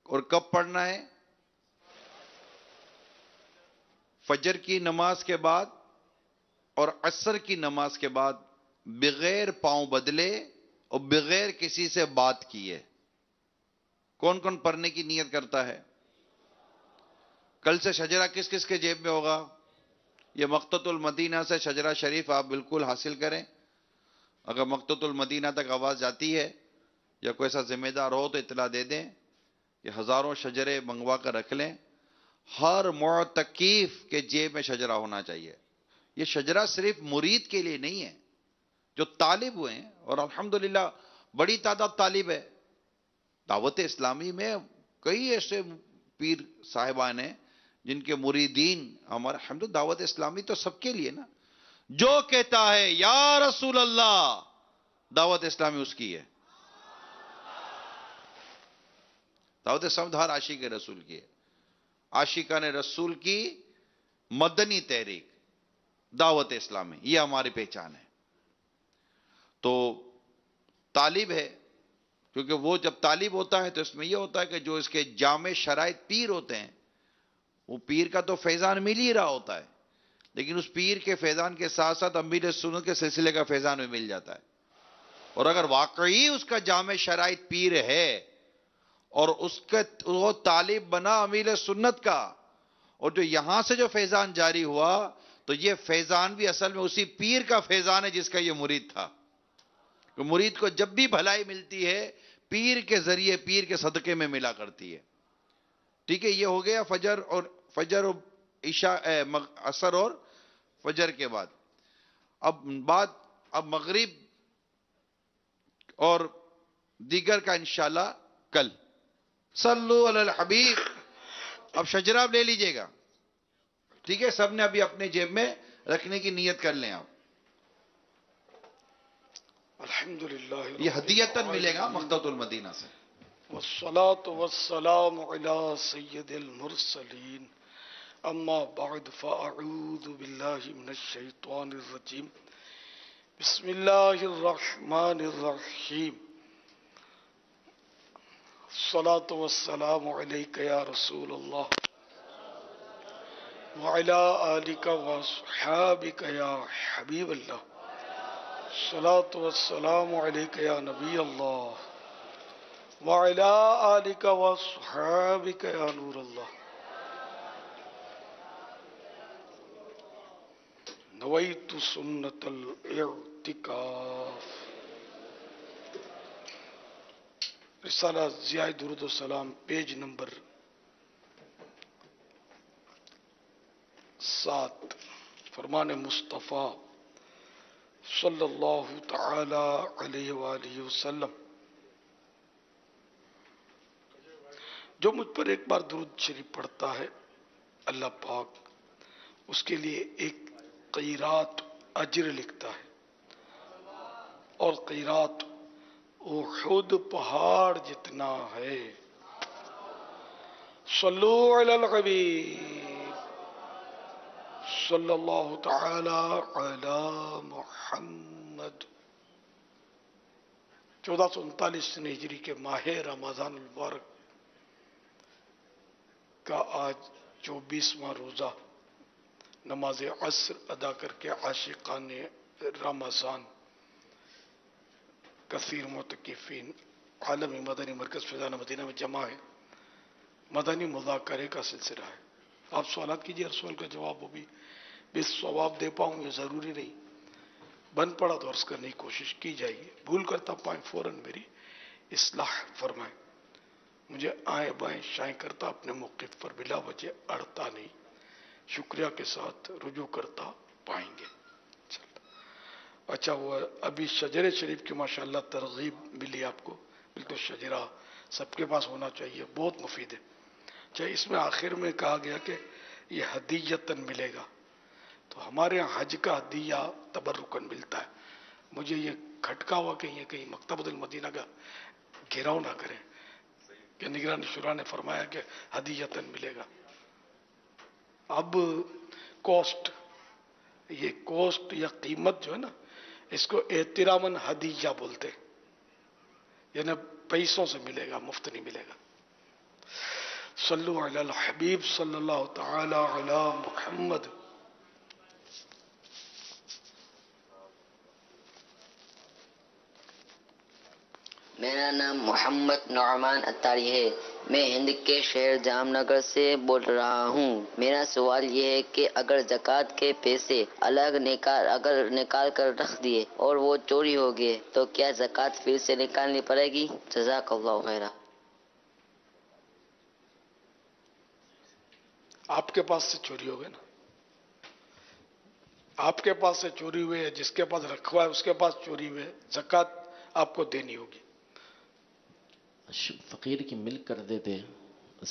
اور کب پڑھنا ہے؟ فجر کی نماز کے بعد اور عصر کی نماز کے بعد، بغیر پاؤں بدلے اور بغیر کسی سے بات کیے۔ کون کون پڑھنے کی نیت کرتا ہے؟ کل سے شجرہ کس کس کے جیب میں ہوگا؟ یہ مقتۃ المدینہ سے شجرہ شریف آپ بالکل حاصل کریں۔ اگر مقتۃ المدینہ تک آواز جاتی ہے یا کوئی ایسا ذمہ دار ہو تو اطلاع دے دیں کہ ہزاروں شجرے منگوا کر رکھ لیں۔ ہر معتکف کے جیب میں شجرہ ہونا چاہیے۔ یہ شجرہ صرف مرید کے لیے نہیں ہے، جو طالب ہوئے ہیں، اور الحمدللہ بڑی تعداد طالب ہے۔ دعوت اسلامی میں کئی ایسے پیر صاحبان ہیں جن کے مریدین ہمارے، الحمدللہ دعوت اسلامی تو سب کے لیے نا۔ جو کہتا ہے یا رسول اللہ، دعوت اسلامی اس کی ہے۔ دعوت اسلامی ہر عاشق رسول کی ہے۔ عاشقان رسول کی مدنی تحریک دعوت اسلامی، یہ ہماری پہچان ہے۔ تو طالب ہے، کیونکہ وہ جب طالب ہوتا ہے تو اس میں یہ ہوتا ہے کہ جو اس کے جامع شرائط پیر ہوتے ہیں، وہ پیر کا تو فیضان مل ہی رہا ہوتا ہے، لیکن اس پیر کے فیضان کے ساتھ ساتھ امیر سنت کے سلسلے کا فیضان بھی مل جاتا ہے۔ اور اگر واقعی اس کا جامع شرائط پیر ہے اور اس کا وہ طالب بنا امیر سنت کا، اور جو یہاں سے جو فیضان جاری ہوا، تو یہ فیضان بھی اصل میں اسی پیر کا فیضان ہے جس کا یہ مرید تھا۔ کہ مرید کو جب بھی بھلائی ملتی ہے پیر کے ذریعے، پیر کے صدقے میں ملا کرتی ہے۔ ٹھیک ہے، یہ ہو گیا فجر اور عشاء، عصر اور فجر کے بعد۔ اب مغرب اور دیگر کا انشاءاللہ کل۔ صلو علی الحبیب۔ اب شجرہ لے لیجئے گا، ٹھیک ہے؟ سب نے ابھی اپنے جیب میں رکھنے کی نیت کر لیں آپ۔ الحمدللہ یہ ہدیتاً ملے گا مقتۃ المدینہ سے۔ والصلاة والسلام على سید المرسلین، اما بعد فاعوذ باللہ من الشیطان الرجیم، بسم اللہ الرحمن الرحیم۔ الصلاة والسلام علیک یا رسول اللہ وعلی آلک واصحابک یا حبیب اللہ، الصلاة والسلام علیک یا نبی اللہ وعلی آلک واصحابک یا نور اللہ۔ نویت سنت الاعتکاف۔ رسالہ ضیاء درود و سلام، پیج نمبر 7، فرمان مصطفیٰ صلی اللہ تعالی علیہ وآلہ وسلم: جو مجھ پر ایک بار درود شریف پڑھتا ہے، اللہ پاک اس کے لیے ایک قیرات اجر لکھتا ہے، اور قیرات احد پہاڑ جتنا ہے۔ صلو علی الحبیب صلی اللہ تعالی علی محمد۔ 1439 ہجری کے ماہ رمضان المبارک کا آج 24واں روزہ، نماز عصر ادا کر کے عاشقان رمضان کثیر معتکفین عالمی مدنی مرکز فیضان مدینہ میں جمع ہے۔ مدنی مذاکرے کا سلسلہ ہے۔ آپ سوالات کیجئے، ہر سوال کا جواب وہ بھی ثواب دے پاؤں یہ ضروری نہیں، بن پڑا تو عرض کرنے کی کوشش کی جائے گی، بھول کرتا پائیں فوراً میری اصلاح فرمائیں۔ مجھے آئیں بائیں شائیں کرتا اپنے موقف پر بلا وجہ اڑتا نہیں، شکریہ کے ساتھ رجوع کرتا پائیں گے۔ اچھا، وہ ابھی شجر شریف کی ماشاءاللہ ترغیب ملی آپ کو، بالکل شجرہ سب کے پاس ہونا چاہیے، بہت مفید ہے۔ اچھا، اس میں آخر میں کہا گیا کہ یہ ہدیتاً ملے گا، تو ہمارے یہاں حج کا ہدیہ تبرکاً ملتا ہے۔ مجھے یہ کھٹکا ہوا کہ یہ کہیں مکتبۃ المدینہ کا گھیراؤ نہ کریں کہ نگران شورا نے فرمایا کہ ہدیتاً ملے گا۔ اب کوسٹ، یہ کوسٹ یا قیمت جو ہے نا، اس کو احتراماً ہدیہ بولتے ہیں، یعنی پیسوں سے ملے گا، مفت نہیں ملے گا۔ صلو علی الحبیب صلی اللہ تعالی علی محمد. میرا نام محمد نعمان اتاری ہے. میں ہند کے شہر جام نگر سے بول رہا ہوں. میرا سوال یہ ہے کہ اگر زکوٰۃ کے پیسے الگ نکال کر رکھ دیے اور وہ چوری ہو گئے تو کیا زکوٰۃ پھر سے نکالنی پڑے گی؟ جزاک اللہ خیرا. آپ کے پاس سے چوری ہو گئے نا، آپ کے پاس سے چوری ہوئے، جس کے پاس رکھوا ہے اس کے پاس چوری ہوئے، زکوٰۃ آپ کو دینی ہوگی. فقیر کی ملک کر دیتے،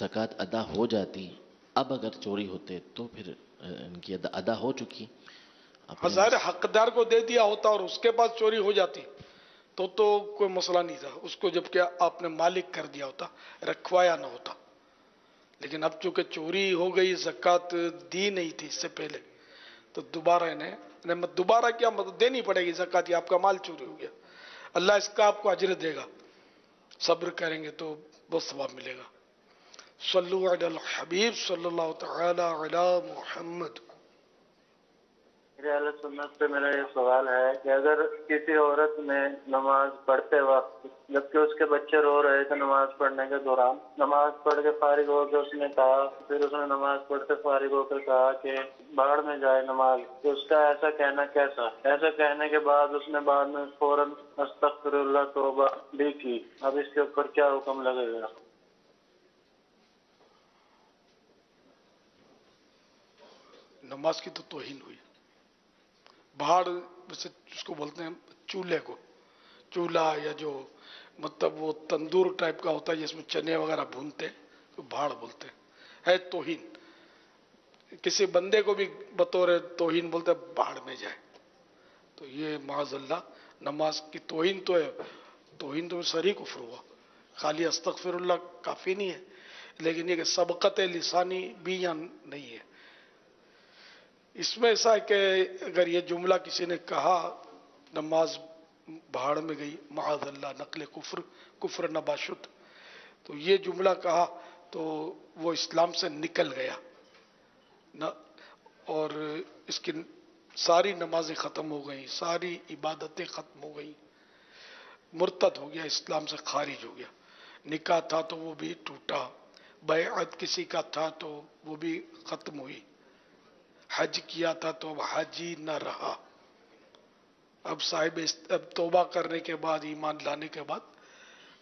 زکوٰۃ ادا ہو جاتی. اب اگر چوری ہوتے تو پھر ان کی ادا ہو چکی. ہزار حقدار کو دے دیا ہوتا اور اس کے پاس چوری ہو جاتی تو کوئی مسئلہ نہیں تھا، اس کو جب کہ آپ نے مالک کر دیا ہوتا، رکھوایا نہ ہوتا. لیکن اب چونکہ چوری ہو گئی، زکوٰۃ دی نہیں تھی اس سے پہلے، تو دوبارہ دوبارہ کیا مطلب دینی پڑے گی زکوٰۃ. یہ آپ کا مال چوری ہو گیا، اللہ اس کا آپ کو اجر دے گا. صبر کریں گے تو بہت ثواب ملے گا. صلو علی الحبیب صلی اللہ تعالی علی محمد. میرے اہل سنت سے میرا یہ سوال ہے کہ اگر کسی عورت نے نماز پڑھتے وقت جبکہ اس کے بچے رو رہے تھے نماز پڑھنے کے دوران، نماز پڑھ کے فارغ ہو کے اس نے کہا، پھر اس نے نماز پڑھتے فارغ ہو کے کہا کہ بھاڑ میں جائے نماز، تو اس کا ایسا کہنا کیسا؟ ایسا کہنے کے بعد اس نے بعد میں فوراً استغفر اللہ توبہ بھی کی. اب اس کے اوپر کیا حکم لگے گا؟ نماز کی تو توہین ہوئی. بھاڑ ویسے اس کو بولتے ہیں چولہے کو، چولہا یا جو مطلب وہ تندور ٹائپ کا ہوتا ہے جس میں چنے وغیرہ بھونتے تو بھاڑ بولتے ہیں. ہے توہین. کسی بندے کو بھی بطور توہین بولتے ہیں بھاڑ میں جائے، تو یہ معاذ اللہ نماز کی توہین تو ہے. توہین تو صریح کفر ہوا. خالی استغفر اللہ کافی نہیں ہے، لیکن یہ کہ سبقت لسانی بھی یا نہیں ہے. اس میں ایسا ہے کہ اگر یہ جملہ کسی نے کہا نماز بھاڑ میں گئی، معاذ اللہ نقل کفر نباشت، تو یہ جملہ کہا تو وہ اسلام سے نکل گیا اور اس کی ساری نمازیں ختم ہو گئیں، ساری عبادتیں ختم ہو گئیں، مرتد ہو گیا، اسلام سے خارج ہو گیا. نکاح تھا تو وہ بھی ٹوٹا، بیعت کسی کا تھا تو وہ بھی ختم ہوئی، حج کیا تھا تو اب حج ہی نہ رہا. اب توبہ کرنے کے بعد، ایمان لانے کے بعد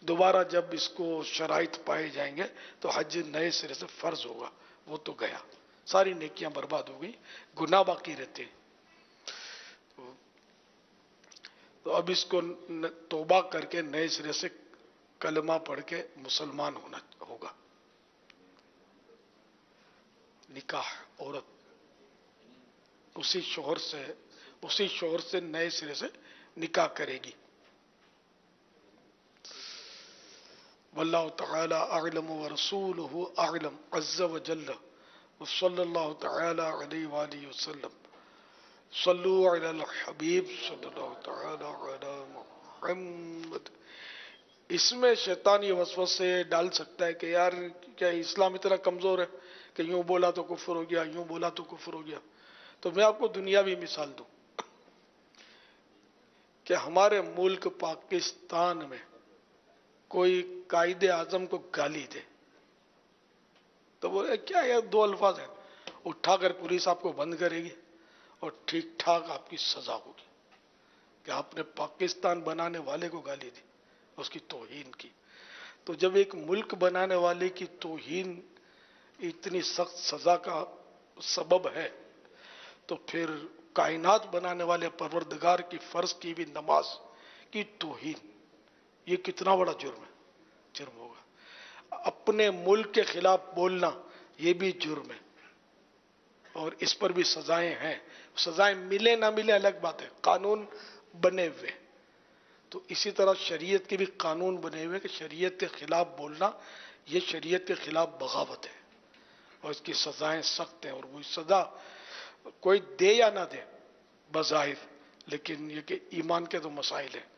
دوبارہ جب اس کو شرائط پائے جائیں گے تو حج نئے سرے سے فرض ہوگا. وہ تو گیا، ساری نیکیاں برباد ہو گئی، گناہ باقی رہتے ہیں. تو اب اس کو توبہ کر کے نئے سرے سے کلمہ پڑھ کے مسلمان ہونا ہوگا. نکاح عورت اسی شوہر سے نئے سرے سے نکاح کرے گی. واللہ تعالی اعلم ورسولہ اعلم عز وجل وصلی اللہ تعالی علیہ وآلہ وسلم. صلو علی الحبیب صلی اللہ تعالی علی محمد. اس میں شیطان یہ وسوسے ڈال سکتا ہے کہ یار کیا اسلام اتنا کمزور ہے کہ یوں بولا تو کفر ہو گیا، یوں بولا تو کفر ہو گیا. تو میں آپ کو دنیاوی مثال دوں کہ ہمارے ملک پاکستان میں کوئی قائد اعظم کو گالی دے تو بولے کیا یہ دو الفاظ ہیں، اٹھا کر پولیس آپ کو بند کرے گی اور ٹھیک ٹھاک آپ کی سزا ہوگی کہ آپ نے پاکستان بنانے والے کو گالی دی، اس کی توہین کی. تو جب ایک ملک بنانے والے کی توہین اتنی سخت سزا کا سبب ہے تو پھر کائنات بنانے والے پروردگار کی فرض کی بھی نماز کی توہین، یہ کتنا بڑا جرم ہوگا. اپنے ملک کے خلاف بولنا یہ بھی جرم ہے اور اس پر بھی سزائیں ہیں. سزائیں ملے نہ ملے الگ بات ہے، قانون بنے ہوئے. تو اسی طرح شریعت کے بھی قانون بنے ہوئے کہ شریعت کے خلاف بولنا یہ شریعت کے خلاف بغاوت ہے اور اس کی سزائیں سخت ہیں. اور وہ سزا کوئی دے یا نہ دے بظاہر، لیکن یہ کہ ایمان کے تو مسائل ہیں.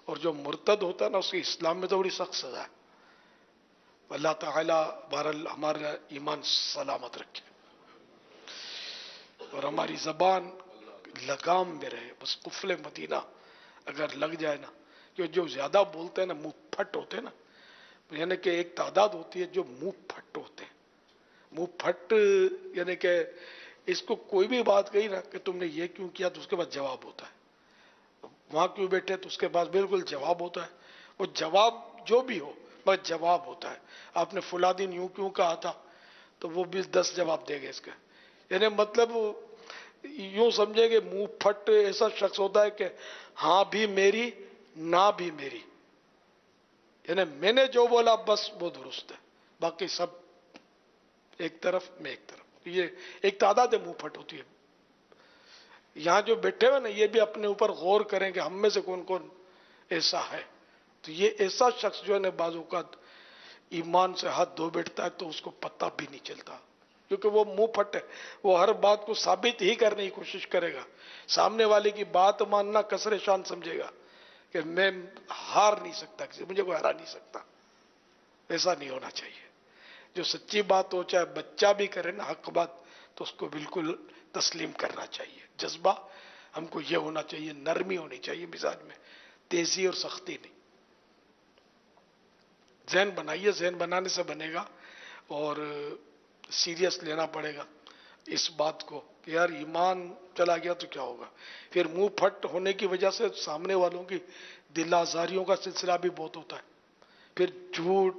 اور جو مرتد ہوتا ہے نا اس کی اسلام میں تو بڑی سخت سزا ہے. अल्लाह ताला बहरहाल हमारा ईमान सलामत रखे और हमारी जबान लगाम में रहे। बस कुफले मदीना अगर लग जाए ना, कि जो ज्यादा बोलते हैं ना मुंह फट होते हैं ना, यानी कि एक तादाद होती है जो मुंह फट होते हैं। मुंह फट यानी कि इसको कोई भी बात कही ना कि तुमने ये क्यों किया, तो उसके बाद जवाब होता है। वहां क्यों बैठे, तो उसके पास बिल्कुल जवाब होता है। वो जवाब जो भी हो बस जवाब होता है। आपने फुला दिन यूं क्यों कहा था, तो वो भी 10 जवाब देंगे इसके। यानी मतलब यूं समझे कि मुंह फट ऐसा शख्स होता है कि हाँ भी मेरी ना भी मेरी, यानी मैंने जो बोला बस वो दुरुस्त है, बाकी सब एक तरफ मैं एक तरफ। ये एक तादाद मुंह फट होती है। यहां जो बैठे हुए ना ये भी अपने ऊपर गौर करें कि हम में से कौन कौन ऐसा है। तो ये ऐसा शख्स जो है ना बाजू का ईमान से हाथ धो बैठता है तो उसको पता भी नहीं चलता, क्योंकि वो मुंह फट है। वो हर बात को साबित ही करने की कोशिश करेगा, सामने वाले की बात मानना कसरे शान समझेगा कि मैं हार नहीं सकता, किसी मुझे कोई हरा नहीं सकता। ऐसा नहीं होना चाहिए। जो सच्ची बात हो चाहे बच्चा भी करे ना हक बात, तो उसको बिल्कुल तस्लीम करना चाहिए। जज्बा हमको ये होना चाहिए, नरमी होनी चाहिए मिजाज में, तेजी और सख्ती नहीं। जहन बनाइए, जहन बनाने से बनेगा और सीरियस लेना पड़ेगा इस बात को कि यार ईमान चला गया तो क्या होगा। फिर मुंह फट होने की वजह से सामने वालों की दिल आजारियों का सिलसिला भी बहुत होता है। फिर झूठ,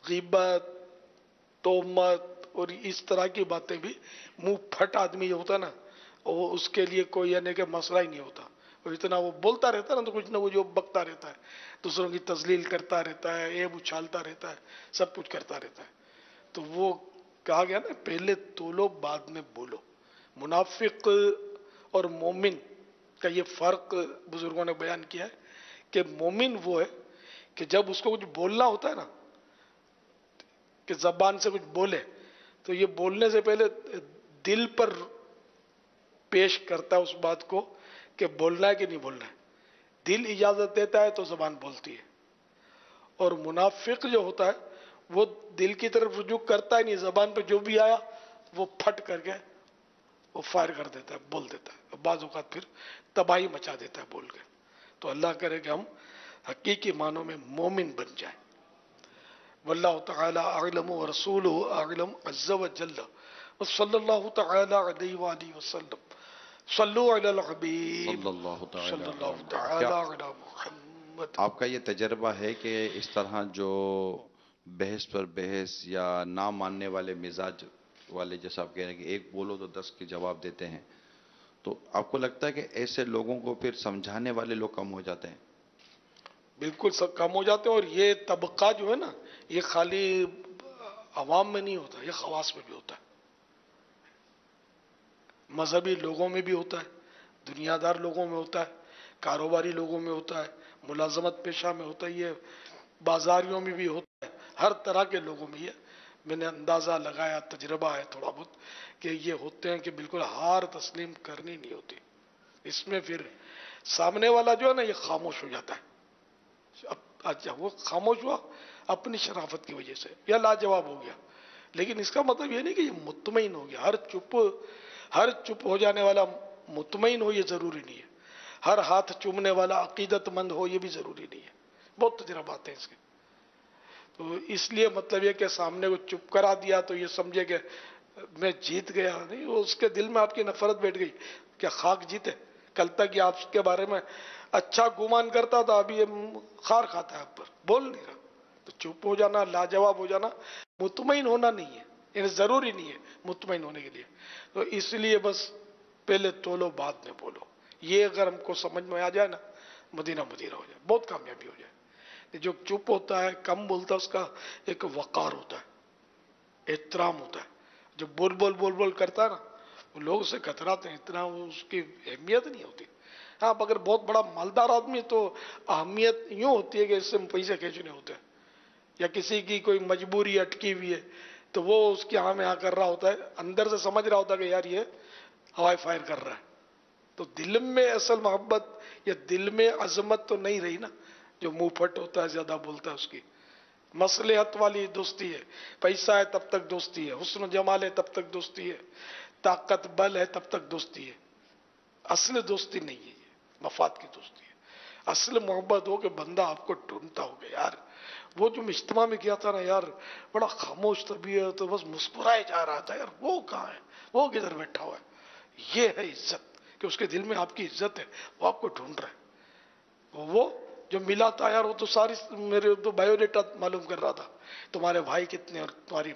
गीबत, तोहमत और इस तरह की बातें भी, मुंह फट आदमी होता है ना, वो उसके लिए कोई यानी कि मसला ही नहीं होता। और इतना वो बोलता रहता है ना, तो कुछ ना कुछ वो बकता रहता है, दूसरों की तजलील करता रहता है, ऐब उछालता रहता है, सब कुछ करता रहता है। तो वो कहा गया ना, पहले तोलो बाद में बोलो। मुनाफिक और मोमिन का ये फर्क बुजुर्गों ने बयान किया है कि मोमिन वो है कि जब उसको कुछ बोलना होता है ना, कि जबान से कुछ बोले, तो ये बोलने से पहले दिल पर पेश करता है उस बात को कि बोलना है कि नहीं बोलना है। दिल इजाजत देता है तो जबान बोलती है। और मुनाफिक जो होता है वो दिल की तरफ रुजू करता ही नहीं, जबान पे जो भी आया वो फट करके वो फायर कर देता है, बोल देता है। बाज़ औक़ात फिर तबाही मचा देता है बोल के। तो अल्लाह करे कि हम हकीकी मानों में मोमिन बन जाए। वल्लाहु तआला अअलम व रसूलुहु अअलम अज़्ज़ा व जल्ल व सल्लल्लाहु तआला अलैहि व आलिहि वसल्लम। सल्लु अलल हबीब सल्लल्लाहु तआला अला मुहम्मद। आपका ये तजर्बा है कि इस तरह जो बहस पर बहस या ना मानने वाले मिजाज वाले, जैसा आप कह रहे हैं कि एक बोलो तो 10 के जवाब देते हैं, तो आपको लगता है कि ऐसे लोगों को फिर समझाने वाले लोग कम हो जाते हैं? बिल्कुल सब कम हो जाते हैं। और ये तबका जो है ना, ये खाली अवाम में नहीं होता, ये खवास में भी होता है, मजहबी लोगों में भी होता है, दुनियादार लोगों में होता है, कारोबारी लोगों में होता है, मुलाजमत पेशा में होता है, ये बाजारियों में भी होता है, हर तरह के लोगों में। ये मैंने अंदाजा लगाया, तजर्बा है थोड़ा बहुत, कि ये होते हैं कि बिल्कुल हार तस्लीम करनी नहीं होती। इसमें फिर सामने वाला जो है ना ये खामोश हो जाता है। अच्छा वो खामोश हुआ अपनी शराफत की वजह से या लाजवाब हो गया, लेकिन इसका मतलब ये नहीं कि ये मुतमईन हो गया। हर चुप हो जाने वाला मुतमईन हो ये जरूरी नहीं है। हर हाथ चूमने वाला अकीदतमंद हो ये भी जरूरी नहीं है। बहुत तजर्बात हैं इसके। तो इसलिए मतलब ये कि सामने को चुप करा दिया तो ये समझे कि मैं जीत गया, नहीं, वो उसके दिल में आपकी नफरत बैठ गई। क्या खाक जीते? कल तक ये आपके बारे में अच्छा गुमान करता था, अभी ये खार खाता है आप पर, बोल नहीं रहा। तो चुप हो जाना, लाजवाब हो जाना मुतमईन होना नहीं है, ये जरूरी नहीं है मुतमईन होने के लिए। तो इसलिए बस पहले तोलो बाद में बोलो, ये अगर हमको समझ में आ जाए ना, मदीना मदीना हो जाए, बहुत कामयाबी हो जाए। जो चुप होता है, कम बोलता है, उसका एक वकार होता है, एहतराम होता है। जो बोल बोल बोल बोल करता है ना, वो लोग उसे कतराते हैं, इतना उसकी अहमियत नहीं होती। हाँ, अगर बहुत बड़ा मालदार आदमी तो अहमियत यूं होती है कि इससे पैसे खींचने होते हैं, या किसी की कोई मजबूरी अटकी हुई है तो वो उसके हाँ में हाँ कर रहा होता है, अंदर से समझ रहा होता है कि यार ये हवाई फायर कर रहा है। तो दिल में असल मोहब्बत या दिल में अजमत तो नहीं रही ना, जो मुंह फट होता है, ज्यादा बोलता है उसकी। मसलहत वाली दोस्ती है, पैसा है तब तक दोस्ती है, हुस्न जमाल है तब तक दोस्ती है, ताकत बल है तब तक दोस्ती है। असल दोस्ती नहीं है ये, मफाद की दोस्ती है। असल मोहब्बत हो कि बंदा आपको ढूंढता हो कि यार वो जो इज्तिमा में किया था ना यार, बड़ा खामोश तबीयत, तो बस मुस्कुराए जा रहा था यार, वो कहाँ है, वो किधर बैठा हुआ है। ये है इज्जत, कि उसके दिल में आपकी इज्जत है, वो आपको ढूंढ रहा है। वो जो मिला था यार, वो तो सारी मेरे तो बायोडेटा मालूम कर रहा था, तुम्हारे भाई कितने और तुम्हारी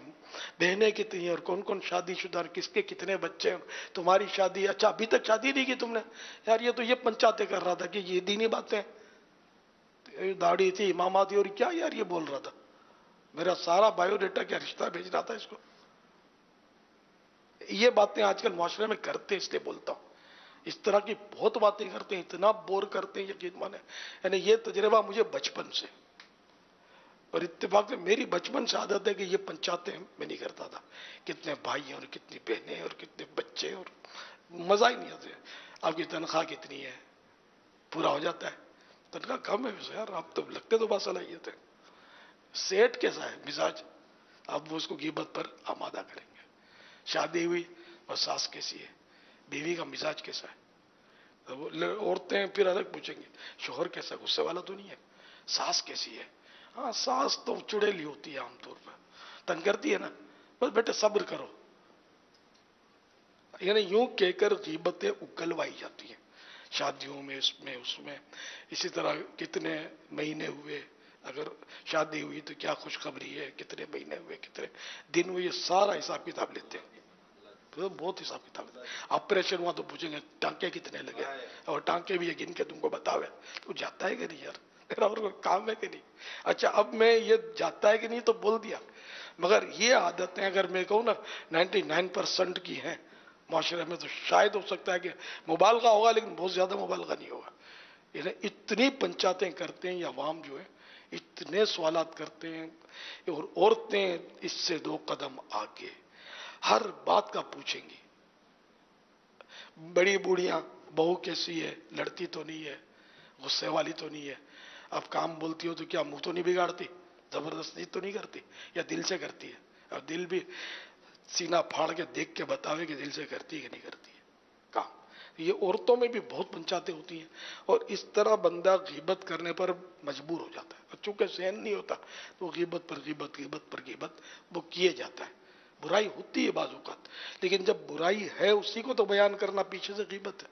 बहनें कितनी और कौन कौन शादीशुदा, किसके कितने बच्चे हैं, तुम्हारी शादी, अच्छा अभी तक शादी नहीं की तुमने यार। ये तो ये पंचायतें कर रहा था कि ये दीनी बातें, दाढ़ी थी, इमामा थी, और क्या यार ये बोल रहा था। मेरा सारा बायोडेटा क्या रिश्ता भेज रहा था इसको। ये बातें आजकल मुआशरे में करते, इसलिए बोलता हूं। इस तरह की बहुत बातें करते हैं, इतना बोर करते हैं, यकीन माने। यानी ये तजर्बा मुझे बचपन से, और इत्तेफाक से मेरी बचपन से आदत है कि ये पंचायतें मैं नहीं करता था, कितने भाई हैं और कितनी बहनें हैं और कितने बच्चे हैं, और मजा ही नहीं आता। आपकी तनख्वाह कितनी है, पूरा हो जाता है। तनख्वाह कम है वैसे यार, आप तो लगते तो बात सलाहियत है। सेठ कैसा है मिजाज, आप वो उसको गिबत पर आमादा करेंगे। शादी हुई और सास कैसी है, बीवी का मिजाज कैसा है, तो औरतें फिर अलग पूछेंगे शोहर कैसा, गुस्से वाला तो नहीं है, सास कैसी है। हाँ, सास तो चुड़ैली होती है आमतौर पर, तंग करती है ना, बस बेटे सब्र करो। यानी यूं कहकर गीबतें उगलवाई जाती हैं शादियों में, इसमें उसमें। इसी तरह कितने महीने हुए, अगर शादी हुई तो क्या खुशखबरी है, कितने महीने हुए, कितने दिन हुए, ये सारा हिसाब किताब लेते हैं। तो बहुत हिसाब किताब है। ऑपरेशन हुआ तो पूछेंगे टांके कितने लगे, और टांके भी गिन के तुमको बतावे, तो जाता है कि नहीं यार, तेरा और कोई काम है कि नहीं। अच्छा, अब मैं ये जाता है कि नहीं तो बोल दिया, मगर ये आदतें अगर मैं कहूँ ना 99% की हैं माशरे में, तो शायद हो सकता है कि मुबालगा होगा, लेकिन बहुत ज्यादा मुबालगा नहीं होगा। यानी इतनी पंचायतें करते हैं, या अवाम जो है इतने सवालात करते हैं, और औरतें इससे 2 कदम आगे हर बात का पूछेंगी। बड़ी बूढ़ियां, बहू कैसी है, लड़ती तो नहीं है, गुस्से वाली तो नहीं है, अब काम बोलती हो तो क्या मुंह तो नहीं बिगाड़ती, जबरदस्ती तो नहीं करती, या दिल से करती है। और दिल भी सीना फाड़ के देख के बतावे कि दिल से करती है कि नहीं करती है काम। ये औरतों में भी बहुत पंचायतें होती हैं, और इस तरह बंदा गीबत करने पर मजबूर हो जाता है। चूंकि सहन नहीं होता तो गीबत पर गीबत, गीबत पर गीबत वो किए जाता है। बुराई होती है बाज़ औक़ात, लेकिन जब बुराई है उसी को तो बयान करना पीछे से गीबत है।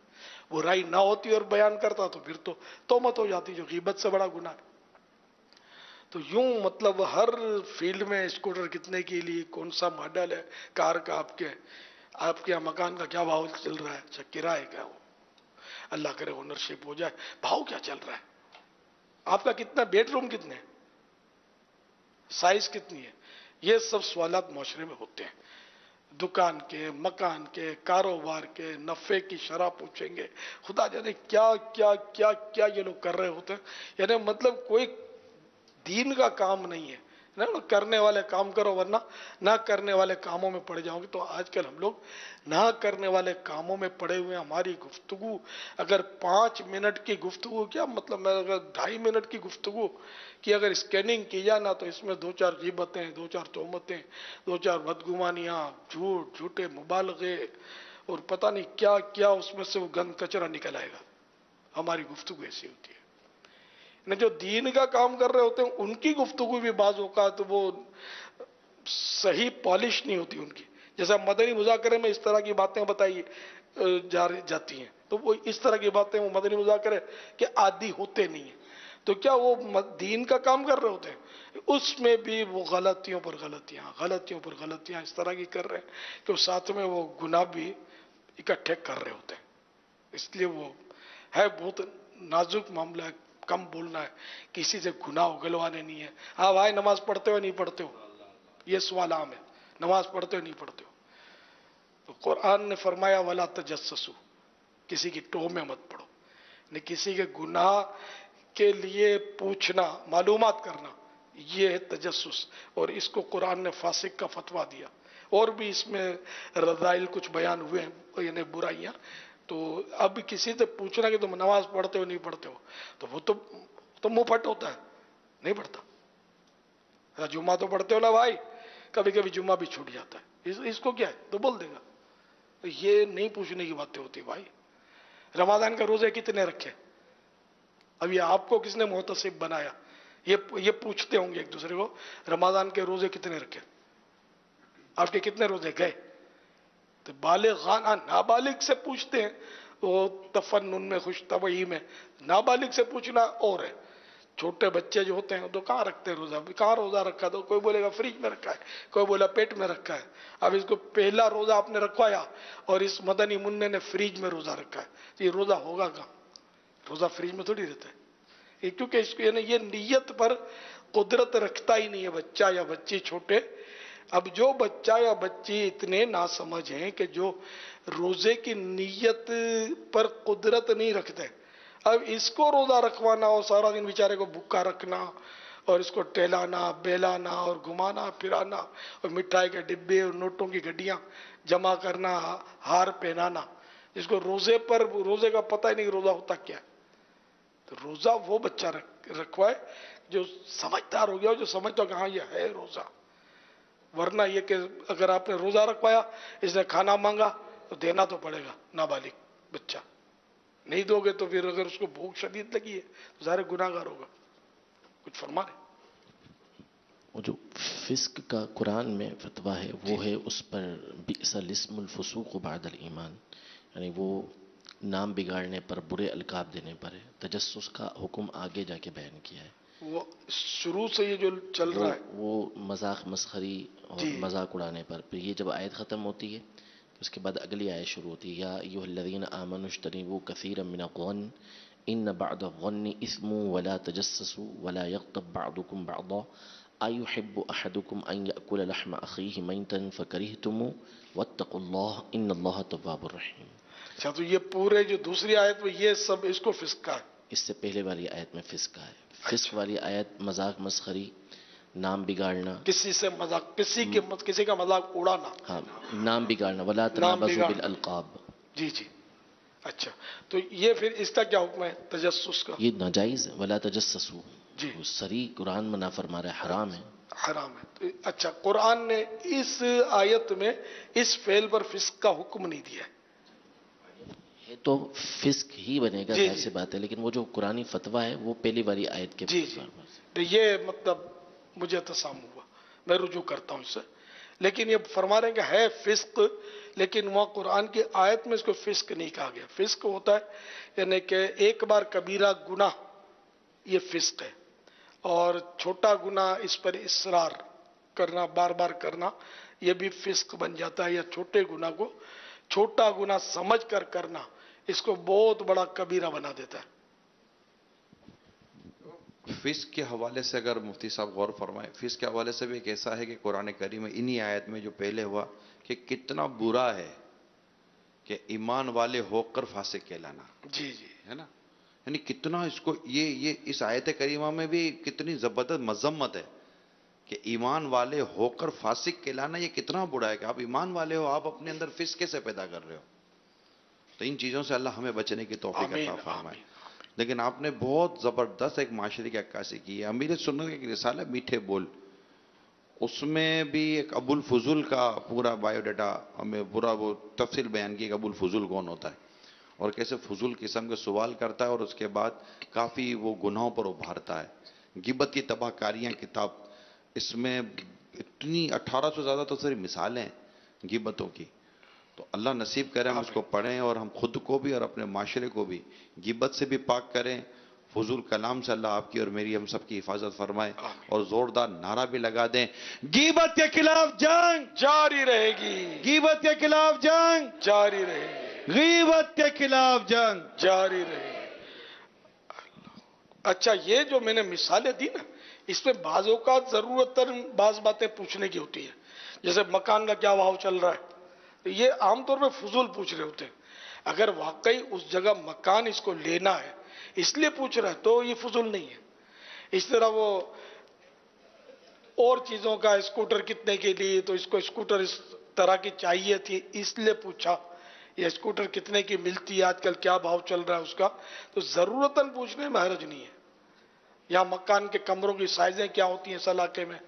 बुराई ना होती और बयान करता तो फिर तो तोहमत हो जाती, जो गीबत से बड़ा गुनाह है। तो यूं मतलब हर फील्ड में स्कूटर कितने के लिए, कौन सा मॉडल है कार का, आपके यहाँ मकान का क्या भाव चल रहा है, अच्छा किराए का, वो अल्लाह करे ओनरशिप हो जाए, भाव क्या चल रहा है, आपका कितना बेडरूम, कितने साइज कितनी है, ये सब सवालात माशरे में होते हैं। दुकान के, मकान के, कारोबार के, नफे की शरह पूछेंगे, खुदा जाने क्या क्या क्या क्या ये लोग कर रहे होते हैं। यानी मतलब कोई दीन का काम नहीं है ना, करने वाले काम करो, वरना ना करने वाले कामों में पड़ जाओगे। तो आजकल हम लोग ना करने वाले कामों में पड़े हुए हैं। हमारी गुफ्तगू अगर 5 मिनट की गुफ्तगू, क्या मतलब अगर 2.5 मिनट की गुफ्तगू की अगर स्कैनिंग की जाए ना, तो इसमें 2-4 गीबतें, 2-4 तोहमतें, 2-4 बदगुमानियां, झूठ, झूठे मुबालगे, और पता नहीं क्या क्या उसमें से वो गंद कचरा निकल आएगा। हमारी गुफ्तगू ऐसी होती है। जो दीन का काम कर रहे होते हैं उनकी गुफ्तगू भी बाज़ औक़ात तो वो सही पॉलिश नहीं होती उनकी। जैसा मदनी मुज़ाकरे में इस तरह की बातें बताई जाती हैं, तो वो इस तरह की बातें वो मदनी मुज़ाकरे के आदी होते नहीं है। तो क्या वो दीन का काम कर रहे होते हैं, उसमें भी वो गलतियों पर गलतियां, गलतियों पर गलतियां इस तरह की कर रहे हैं कि साथ में वो गुनाह भी इकट्ठे कर रहे होते हैं। इसलिए वो है बहुत नाजुक मामला है, कम बोलना है, किसी से गुनाह उगलवाने नहीं है। हाँ भाई, नमाज पढ़ते हो नहीं पढ़ते हो, ये सवाल आम है, नमाज पढ़ते हो नहीं पढ़ते हो। तो कुरान ने फरमाया वला तजस्ससु, किसी की टोह में मत पड़ो, नहीं किसी के गुनाह के लिए पूछना, मालूमात करना, ये है तजस्सुस। और इसको कुरान ने फासिक का फतवा दिया। और भी इसमें रज़ाइल कुछ बयान हुए हैं, यानी बुराइयां। तो अब किसी से पूछना कि तुम नमाज पढ़ते हो नहीं पढ़ते हो, तो वो तो मुंह फट होता है, नहीं पढ़ता जुम्मा तो पढ़ते हो ना भाई, कभी कभी जुम्मा भी छूट जाता है, इसको क्या है तो बोल देगा। तो ये नहीं पूछने की बातें होती भाई। रमजान के रोजे कितने रखे, अब ये आपको किसने मुहतसिब बनाया, ये पूछते होंगे एक दूसरे को, रमजान के रोजे कितने रखे, आपके कितने रोजे गए। तो बालिगाना नाबालिग से पूछते हैं, वो तफन्नुन में खुश तबही में, नाबालिग से पूछना और है। छोटे बच्चे जो होते हैं तो कहाँ रखते हैं रोजा, कहाँ रोजा रखा, तो कोई बोलेगा फ्रिज में रखा है, कोई बोला पेट में रखा है। अब इसको पहला रोजा आपने रखवाया और इस मदनी मुन्ने ने फ्रिज में रोजा रखा है, तो ये रोजा होगा कहाँ, रोजा फ्रिज में थोड़ी रहता है। क्योंकि इसको ये नीयत पर कुदरत रखता ही नहीं है बच्चा या बच्ची छोटे। अब जो बच्चा या बच्ची इतने नासमझ हैं कि जो रोजे की नीयत पर कुदरत नहीं रखते, अब इसको रोजा रखवाना और सारा दिन बेचारे को भूखा रखना और इसको टहलाना बेलाना और घुमाना फिराना और मिठाई के डिब्बे और नोटों की गड्डियां जमा करना, हार पहनाना, इसको रोजे पर रोजे का पता ही नहीं रोजा होता क्या है। तो रोजा वो बच्चा रखवाए जो समझदार हो गया, जो समझता कि हाँ ये है रोजा। वरना ये कि अगर आपने रोजा रखवाया, इसने खाना मांगा तो देना तो पड़ेगा, नाबालिग बच्चा, नहीं दोगे तो फिर अगर उसको भूख शदीद लगी है तो सारे गुनाहगार होगा। कुछ फरमा रहे। वो जो फिस्क का कुरान में फतवा है वो है उस पर बिअसल इस्मुल फुसूक बादल ईमान, यानी वो नाम बिगाड़ने पर, बुरे अलकाब देने पर है। तजस्सुस का हुक्म आगे जाके बयान किया है। वो शुरू से ये जो चल रहा है वो मजाक मस्खरी और मजाक उड़ाने पर। फिर ये जब आयत ख़त्म होती है तो उसके बाद अगली आयत शुरू होती है, या अय्युहल्लज़ीना आमनू इज्तनिबू कसीरम मिनज़-ज़न्न इन्न बअद-ज़न्नि इस्मुन वला तजस्ससू वला यग़्तब बअदुकुम बअज़ा अयुहिब्बु अहदुकुम अन यअकुल लहम अख़ीहि मैतन फ़करिहतुमू वत्तक़ुल्लाह इन्नल्लाह तव्वाबुर रहीम। अच्छा, तो ये पूरे जो दूसरी आयत में ये सब इसको फिस्क का है। इससे पहले वाली आयत में फिस्क का है। फिस्क वाली आयत मजाक मस्खरी, नाम बिगाड़ना, किसी से मजाक, किसी का मजाक उड़ाना, हाँ नाम बिगाड़ना, वला तनाबज़ू बिल अलक़ाब। जी जी। अच्छा, तो ये फिर इसका क्या हुक्म है तजस्सुस का? ये नाजायज है, वला तजस्ससू जी, सरी कुरान मना फरमा रहा है, हराम है, हराम है। तो अच्छा, कुरान ने इस आयत में इस फेल पर फिस्क का हुक्म नहीं दिया है। तो फिस्क ही बनेगा, जाहिर सी बात है, लेकिन वो जो कुरानी फतवा है वो पहली वाली आयत के जी जी। तो ये मतलब मुझे तसाम हुआ, मैं रुजू करता हूं इससे। लेकिन ये फरमा रहे हैं कि है फिस्क, लेकिन वहां कुरान की आयत में इसको फिस्क नहीं कहा गया। फिस्क होता है यानी कि एक बार कबीरा गुनाह, ये फिस्क है, और छोटा गुनाह इस पर इसरार करना, बार बार करना, ये भी फिस्क बन जाता है। या छोटे गुनाह को छोटा गुनाह समझ कर करना, इसको बहुत बड़ा कबीरा बना देता है। फिस्क के हवाले से अगर मुफ्ती साहब गौर फरमाए, फिस्क के हवाले से भी एक ऐसा है कि कुरान करीम में इन्हीं आयत में जो पहले हुआ कि कितना बुरा है कि ईमान वाले होकर फासिक कहलाना। जी जी, है ना, यानी कितना इसको ये इस आयत करीमा में भी कितनी जबरदस्त मजम्मत है कि ईमान वाले होकर फासिक कहलाना, ये कितना बुरा है कि आप ईमान वाले हो, आप अपने अंदर फिस्क कैसे पैदा कर रहे हो। तो इन चीजों से अल्लाह हमें बचने की तौफीक अता फरमाए। लेकिन आपने बहुत जबरदस्त एक माशरे की अक्कासी की है। अमीर सुन्नत का एक रिसाला मीठे बोल, उसमें भी एक अबुल फजूल का पूरा बायोडाटा हमें पूरा वो तफसील बयान की, अबुल फजूल कौन होता है और कैसे फजूल किस्म के सवाल करता है और उसके बाद काफी वो गुनाहों पर उभारता है। गिबत की तबाहकारियां किताब, इसमें इतनी 1800 से ज्यादा तो सारी मिसालें हैं गिबतों की। तो अल्लाह नसीब करे हम इसको पढ़ें और हम खुद को भी और अपने माशरे को भी गिबत से भी पाक करें। फजूल कलाम से अल्लाह आपकी और मेरी हम सबकी हिफाजत फरमाए और जोरदार नारा भी लगा दें, गिबत के खिलाफ जंग जारी रहेगी, गिबत के खिलाफ जंग जारी रहेगी, गिबत के खिलाफ जंग जारी रहेगी। अच्छा, ये जो मैंने मिसालें दी ना, इसमें बाजों का जरूरत बाज बातें पूछने की होती है। जैसे मकान का क्या भाव चल रहा है, तो ये आमतौर पर फजूल पूछ रहे होते हैं। अगर वाकई उस जगह मकान इसको लेना है इसलिए पूछ रहा है तो ये फजूल नहीं है। इस तरह वो और चीजों का, स्कूटर कितने के लिए, तो इसको स्कूटर इस तरह की चाहिए थी इसलिए पूछा, ये स्कूटर कितने की मिलती है आजकल, क्या भाव चल रहा है उसका, तो जरूरतन पूछने में हर्ज नहीं है। या मकान के कमरों की साइजें क्या होती हैं इस इलाके में,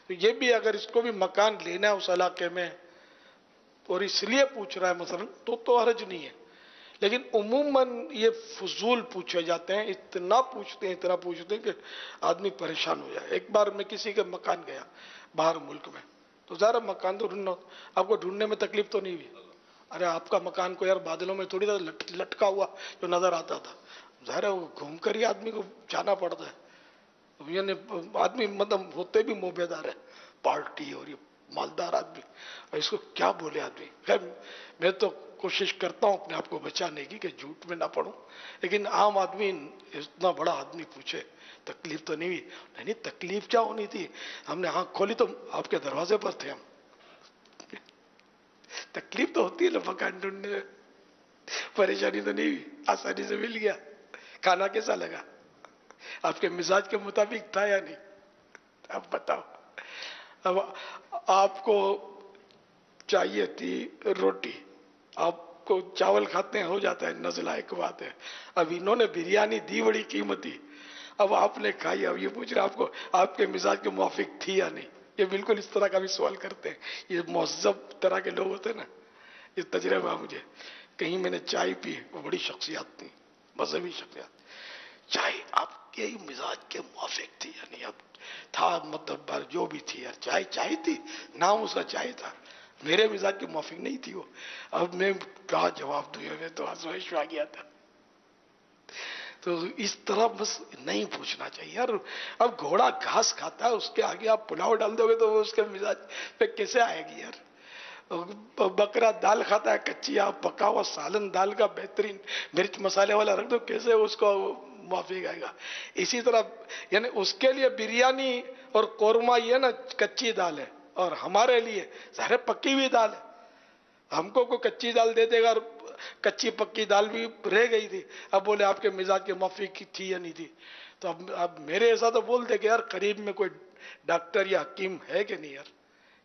तो ये भी अगर इसको भी मकान लेना है उस इलाके में और इसलिए पूछ रहा है मसलन, तो हर्ज नहीं है। लेकिन उमूमन ये फजूल पूछे जाते हैं, इतना पूछते हैं कि आदमी परेशान हो जाए। एक बार मैं किसी के मकान गया बाहर मुल्क में, तो ज़रा मकान तो ढूंढना, आपको ढूंढने में तकलीफ तो नहीं हुई? अरे आपका मकान को यार बादलों में थोड़ी देर लटका हुआ जो नजर आता था, ज़ाहिर वो घूम कर ही आदमी को जाना पड़ता है। यानी आदमी मतलब होते भी मोबेदार है, पार्टी और ये मालदार आदमी, और इसको क्या बोले आदमी। खैर मैं तो कोशिश करता हूं अपने आप को बचाने की कि झूठ में ना पड़ूं, लेकिन आम आदमी इतना बड़ा आदमी पूछे, तकलीफ तो नहीं हुई? नहीं, तकलीफ क्या होनी थी, हमने आंख खोली तो आपके दरवाजे पर थे हम। तकलीफ तो होती है ना मकान ढूंढने में, परेशानी तो नहीं हुई, आसानी से मिल गया। खाना कैसा लगा, आपके मिजाज के मुताबिक था या नहीं? अब बताओ। अब आपको चाहिए थी रोटी, आपको चावल खाते हैं हो जाता है, नज़ला एक बात है। अब इन्होंने बिरयानी दी बड़ी कीमती, अब आपने खाई, अब ये पूछ रहे आपको आपके मिजाज के मुवाफिक थी या नहीं। ये बिल्कुल इस तरह का भी सवाल करते हैं, ये मुहज़्ज़ब तरह के लोग होते हैं ना। ये तजर्बा मुझे, कहीं मैंने चाय पी, वो बड़ी शख्सियत थी, मजहबी शख्सियत, चाय आपके मिजाज के मुवाफिक थी या नहीं? अब था मतलब जो भी थी यार, चाय चाय थी, नाम उसका चाय था, मेरे मिजाज के मुवाफिक नहीं थी वो। अब मैं क्या जवाब दूं, मैं तो आजमाइश में आ गया था। तो इस तरह बस नहीं पूछना चाहिए यार। अब घोड़ा घास खाता है, उसके आगे आप पुलाव डाल दोगे तो वो उसके मिजाज पे कैसे आएगी यार। बकरा दाल खाता है कच्ची, आप पका हुआ सालन दाल का बेहतरीन मिर्च मसाले वाला रख दो, कैसे उसको मुआफिक आएगा। इसी तरह यानी उसके लिए बिरयानी और कोरमा ये ना कच्ची दाल है, और हमारे लिए सारे पक्की हुई दाल है। हमको कोई कच्ची दाल दे देगा, और कच्ची पक्की दाल भी रह गई थी, अब बोले आपके मिजाज के मुआफिक थी या नहीं थी। तो अब मेरे ऐसा तो बोल दे कि यार करीब में कोई डॉक्टर या हकीम है कि नहीं यार,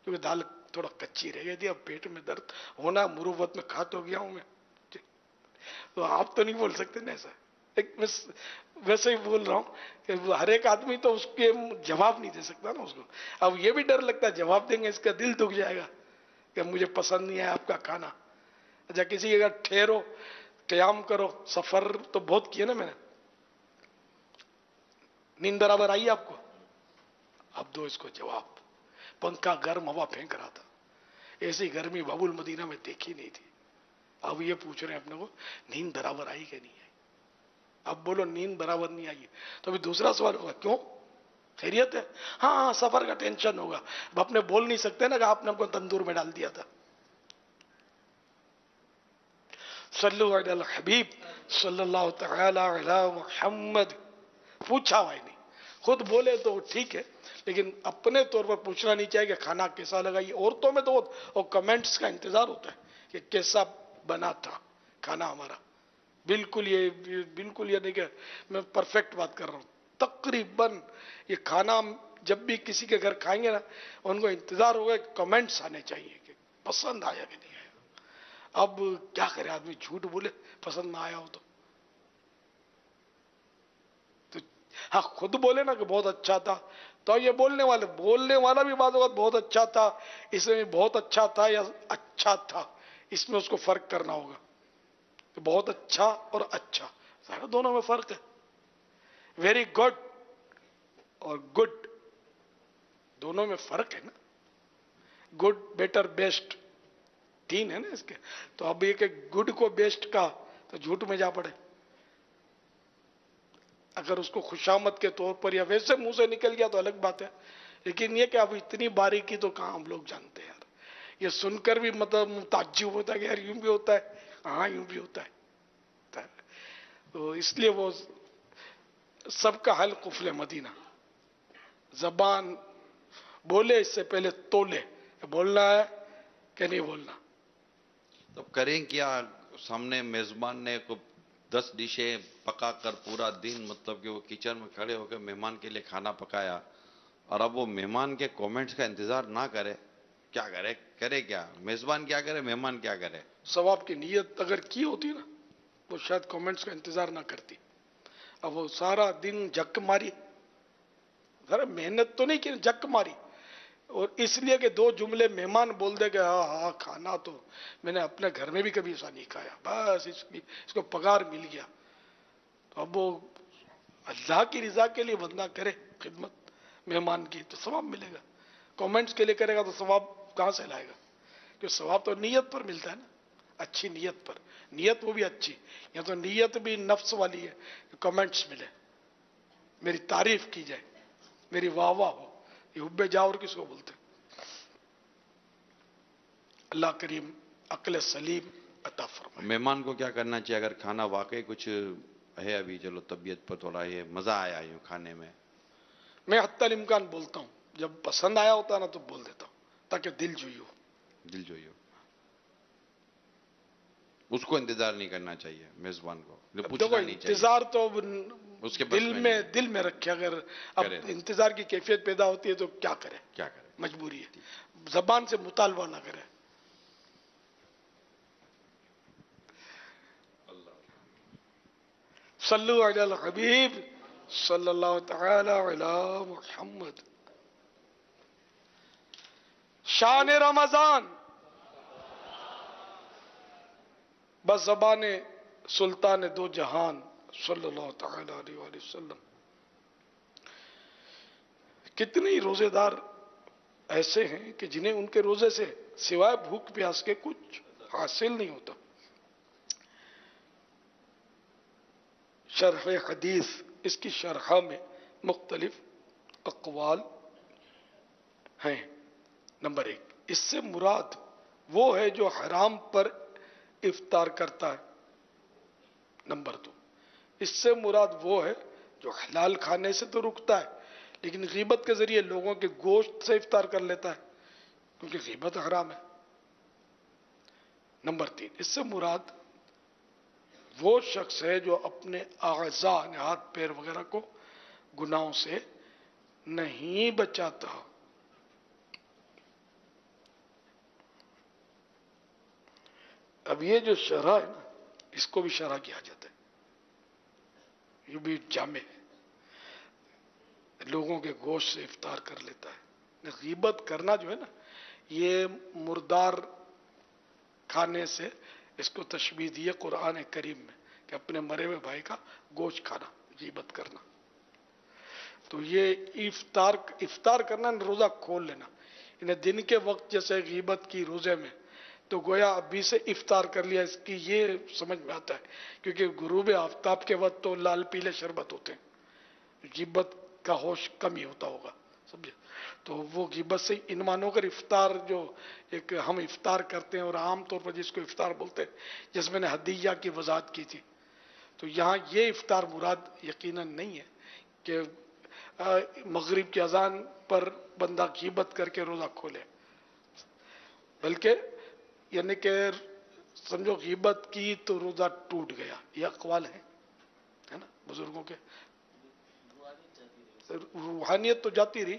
क्योंकि दाल थोड़ा कच्ची रह गई थी, अब पेट में दर्द होना, मुरुवत में खा तो गया हूं मैं। तो आप तो नहीं बोल सकते ना ऐसा। एक वैसे ही बोल रहा हूं कि हर एक आदमी तो उसके जवाब नहीं दे सकता ना उसको। अब ये भी डर लगता है जवाब देंगे इसका दिल दुख जाएगा कि मुझे पसंद नहीं है आपका खाना। अच्छा किसी की अगर ठहरो, क्याम करो, सफर तो बहुत किया ना मैंने, नींद बराबर आई आपको? अब दो इसको जवाब। पंखा गर्म हवा फेंक रहा था, ऐसी गर्मी बाबुल मदीना में देखी नहीं थी। अब ये पूछ रहे हैं अपने को नींद बराबर आई कि नहीं आई। अब बोलो नींद बराबर नहीं आई, तो अभी दूसरा सवाल होगा क्यों, खैरियत है? हाँ सफर का टेंशन होगा। अब अपने बोल नहीं सकते ना कि आपने हमको तंदूर में डाल दिया था। सल्लु अलल हबीब सल्लल्लाहु तआला अला मुहम्मद। पूछा हुआ ही नहीं, खुद बोले तो ठीक है, लेकिन अपने तौर पर पूछना नहीं चाहिए कि खाना कैसा लगा। ये औरतों में तो और कमेंट्स का इंतजार होता है कि कैसा बना था खाना हमारा। बिल्कुल ये नहीं कि मैं परफेक्ट बात कर रहा हूं, तकरीबन ये खाना जब भी किसी के घर खाएंगे ना, उनको इंतजार होगा कमेंट्स आने चाहिए कि पसंद आया कि नहीं आया। अब क्या करे आदमी, झूठ बोले पसंद ना आया हो तो हाँ खुद बोले ना कि बहुत अच्छा था, तो ये बोलने वाला भी बात होगा बहुत अच्छा था, इसमें बहुत अच्छा था या अच्छा था, इसमें उसको फर्क करना होगा। तो बहुत अच्छा और अच्छा सारा दोनों में फर्क है। वेरी गुड और गुड दोनों में फर्क है ना। गुड बेटर बेस्ट तीन है ना इसके। तो अब ये गुड को बेस्ट का तो झूठ में जा पड़े। अगर उसको खुशामद के तौर पर या वैसे मुंह से निकल गया तो अलग बात है, लेकिन ये कि अब इतनी बारीकी तो कहां हम लोग जानते हैं यार। ये सुनकर भी मतलब ताज्जुब होता है कि यार यूं भी होता है, हाँ यूं भी होता है। तो इसलिए वो सबका हल कुफले मदीना, जबान बोले इससे पहले तोले, बोलना है कि नहीं बोलना। तो करें क्या, सामने मेजबान ने को 10 डिशें पका कर पूरा दिन मतलब कि वो किचन में खड़े होकर मेहमान के लिए खाना पकाया, और अब वो मेहमान के कमेंट्स का इंतजार ना करे, क्या करे? करे क्या मेजबान, क्या करे मेहमान, क्या करे? सवाब की नीयत अगर की होती ना, वो शायद कमेंट्स का इंतजार ना करती। अब वो सारा दिन झक मारी, ذرا محنت تو نہیں کی، جک ماری، اور اس لیے کہ دو جملے مہمان بول دے کہ ہاں ہاں کھانا تو میں نے اپنے گھر میں بھی کبھی ایسا نہیں کھایا، بس اس کو پگار مل گیا، تو اب وہ اللہ کی رضا کے لیے بندہ کرے خدمت مہمان کی تو ثواب ملے گا، کامنٹس کے لیے کرے گا تو ثواب کہاں سے لائے گا؟ کہ ثواب تو نیت پر ملتا ہے نا، اچھی نیت پر، نیت وہ بھی اچھی، یا تو نیت بھی نفس والی ہے کہ کامنٹس ملے، میری تعریف کی جائے، میری واہ واہ ہو، یہ حب جاور کس کو بولتے ہیں؟ اللہ کریم عقل سلیم عطا فرمائے۔ مہمان کو کیا کرنا چاہیے اگر کھانا واقعی کچھ ہے، ابھی چلو طبیعت پر تھوڑا یہ مزہ آیا یوں کھانے میں، میں حتی الامکان بولتا ہوں، جب پسند آیا ہوتا ہے نا تو بول دیتا ہوں تاکہ دل جوئی ہو۔ دل جوئی ہو، اس کو انتظار نہیں کرنا چاہیے میزبان کو، اب پوچھنا دیکھو نہیں چاہیے، انتظار تو اس کے بس میں نہیں ہے۔ دل میں رکھے، اگر اب کرے۔ انتظار کی کیفیت پیدا ہوتی ہے تو کیا کرے، کیا کرے؟ مجبوری ہے، زبان سے مطالبہ نہ کرے۔ صلو علی الحبیب صلی اللہ تعالی علی محمد۔ شان رمضان بس زبان سلطان دو جہان صلی اللہ تعالی علیہ وآلہ وسلم۔ کتنے ہی روزے دار ایسے ہیں کہ جنہیں ان کے روزے سے سوائے بھوک پیاس کے کچھ حاصل نہیں ہوتا۔ شرح حدیث، اس کی شرح میں مختلف اقوال ہیں۔ نمبر 1، اس سے مراد وہ ہے جو حرام پر افطار کرتا ہے۔ نمبر 2، اس سے مراد وہ ہے جو حلال کھانے سے تو رکتا ہے لیکن غیبت کے ذریعے لوگوں کے گوشت سے افطار کر لیتا ہے کیونکہ غیبت حرام ہے۔ نمبر 3، اس سے مراد وہ شخص ہے جو اپنے اعضاء، ہاتھ پیر وغیرہ کو گناہوں سے نہیں بچاتا۔ اب یہ جو شرح ہے نا، اس کو بھی شرح کیا جاتا ہے، یہ بھی جامع ہے، لوگوں کے گوشت سے افطار کر لیتا ہے۔ غیبت کرنا جو ہے نا، یہ مردار کھانے سے اس کو تشبیہ دی ہے قرآن کریم میں کہ اپنے مرے ہوئے بھائی کا گوشت کھانا، غیبت کرنا۔ تو یہ افطار کرنا، روزہ کھول لینا، انہیں دن کے وقت جیسے غیبت کی روزے میں تو گویا ابھی سے افطار کر لیا، اس کی یہ سمجھ میں آتا ہے کیونکہ غروب آفتاب کے وقت تو لال پیلے شربت ہوتے ہیں، غیبت کا ہوش کم ہی ہوتا ہوگا، سمجھے؟ تو وہ غیبت سے ان مانو کر افطار، جو ایک ہم افطار کرتے ہیں اور عام طور پر جس کو افطار بولتے ہیں، جس میں نے ہدیہ کی وضاحت کی تھی، تو یہاں یہ افطار مراد یقیناً نہیں ہے کہ مغرب کی اذان پر بندہ غیبت کر کے روزہ کھولے، بلکہ یعنی کہ سمجھو غیبت کی تو روزہ ٹوٹ گیا، یہ اقوال ہیں، ہے نا بزرگوں کے۔ روحانیت تو جاتی رہی،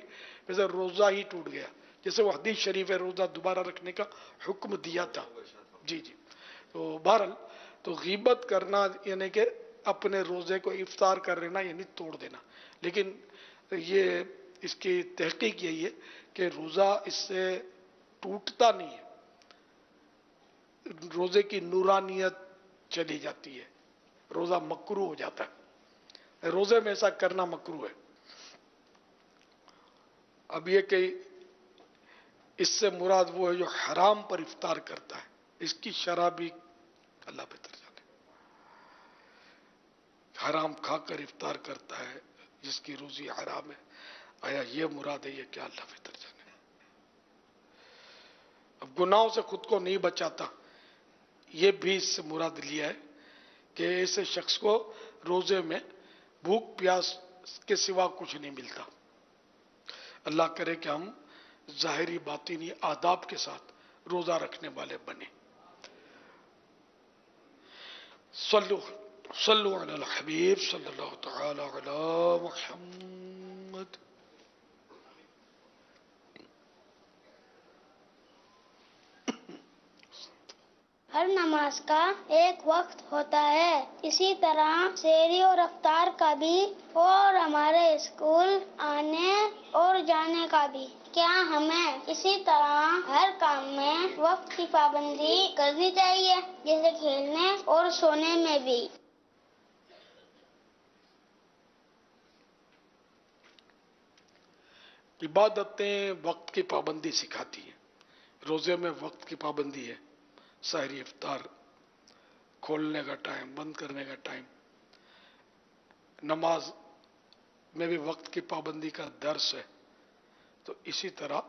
ویسے روزہ ہی ٹوٹ گیا، جیسے وہ حدیث شریف ہے روزہ دوبارہ رکھنے کا حکم دیا تھا۔ جی جی، تو بہرحال تو غیبت کرنا یعنی کہ اپنے روزے کو افطار کر لینا یعنی توڑ دینا، لیکن یہ اس کی تحقیق یہی ہے کہ روزہ اس سے ٹوٹتا نہیں ہے، روزے کی نورانیت چلی جاتی ہے، روزہ مکروہ ہو جاتا ہے، روزے میں ایسا کرنا مکروہ ہے۔ اب یہ کہ اس سے مراد وہ ہے جو حرام پر افطار کرتا ہے، اس کی شرح بھی اللہ بہتر جانے، حرام کھا کر افطار کرتا ہے جس کی روزی حرام ہے، آیا یہ مراد ہے؟ یہ کیا اللہ بہتر جانے۔ اب گناہوں سے خود کو نہیں بچاتا، یہ بھی اس سے مراد لیا ہے کہ ایسے شخص کو روزے میں بھوک پیاس کے سوا کچھ نہیں ملتا۔ اللہ کرے کہ ہم ظاہری باطنی آداب کے ساتھ روزہ رکھنے والے بنے۔ صلو علی الحبیب صلی اللہ تعالی علی محمد۔ ہر نماز کا ایک وقت ہوتا ہے، اسی طرح سحری اور افطار کا بھی اور ہمارے اسکول آنے اور جانے کا بھی۔ کیا ہمیں اسی طرح ہر کام میں وقت کی پابندی کرنی چاہیے، جیسے کھیلنے اور سونے میں بھی؟ عبادتیں وقت کی پابندی سکھاتی ہیں۔ روزے میں وقت کی پابندی ہے، سحری افطار، کھولنے کا ٹائم، بند کرنے کا ٹائم۔ نماز میں بھی وقت کی پابندی کا درس ہے۔ تو اسی طرح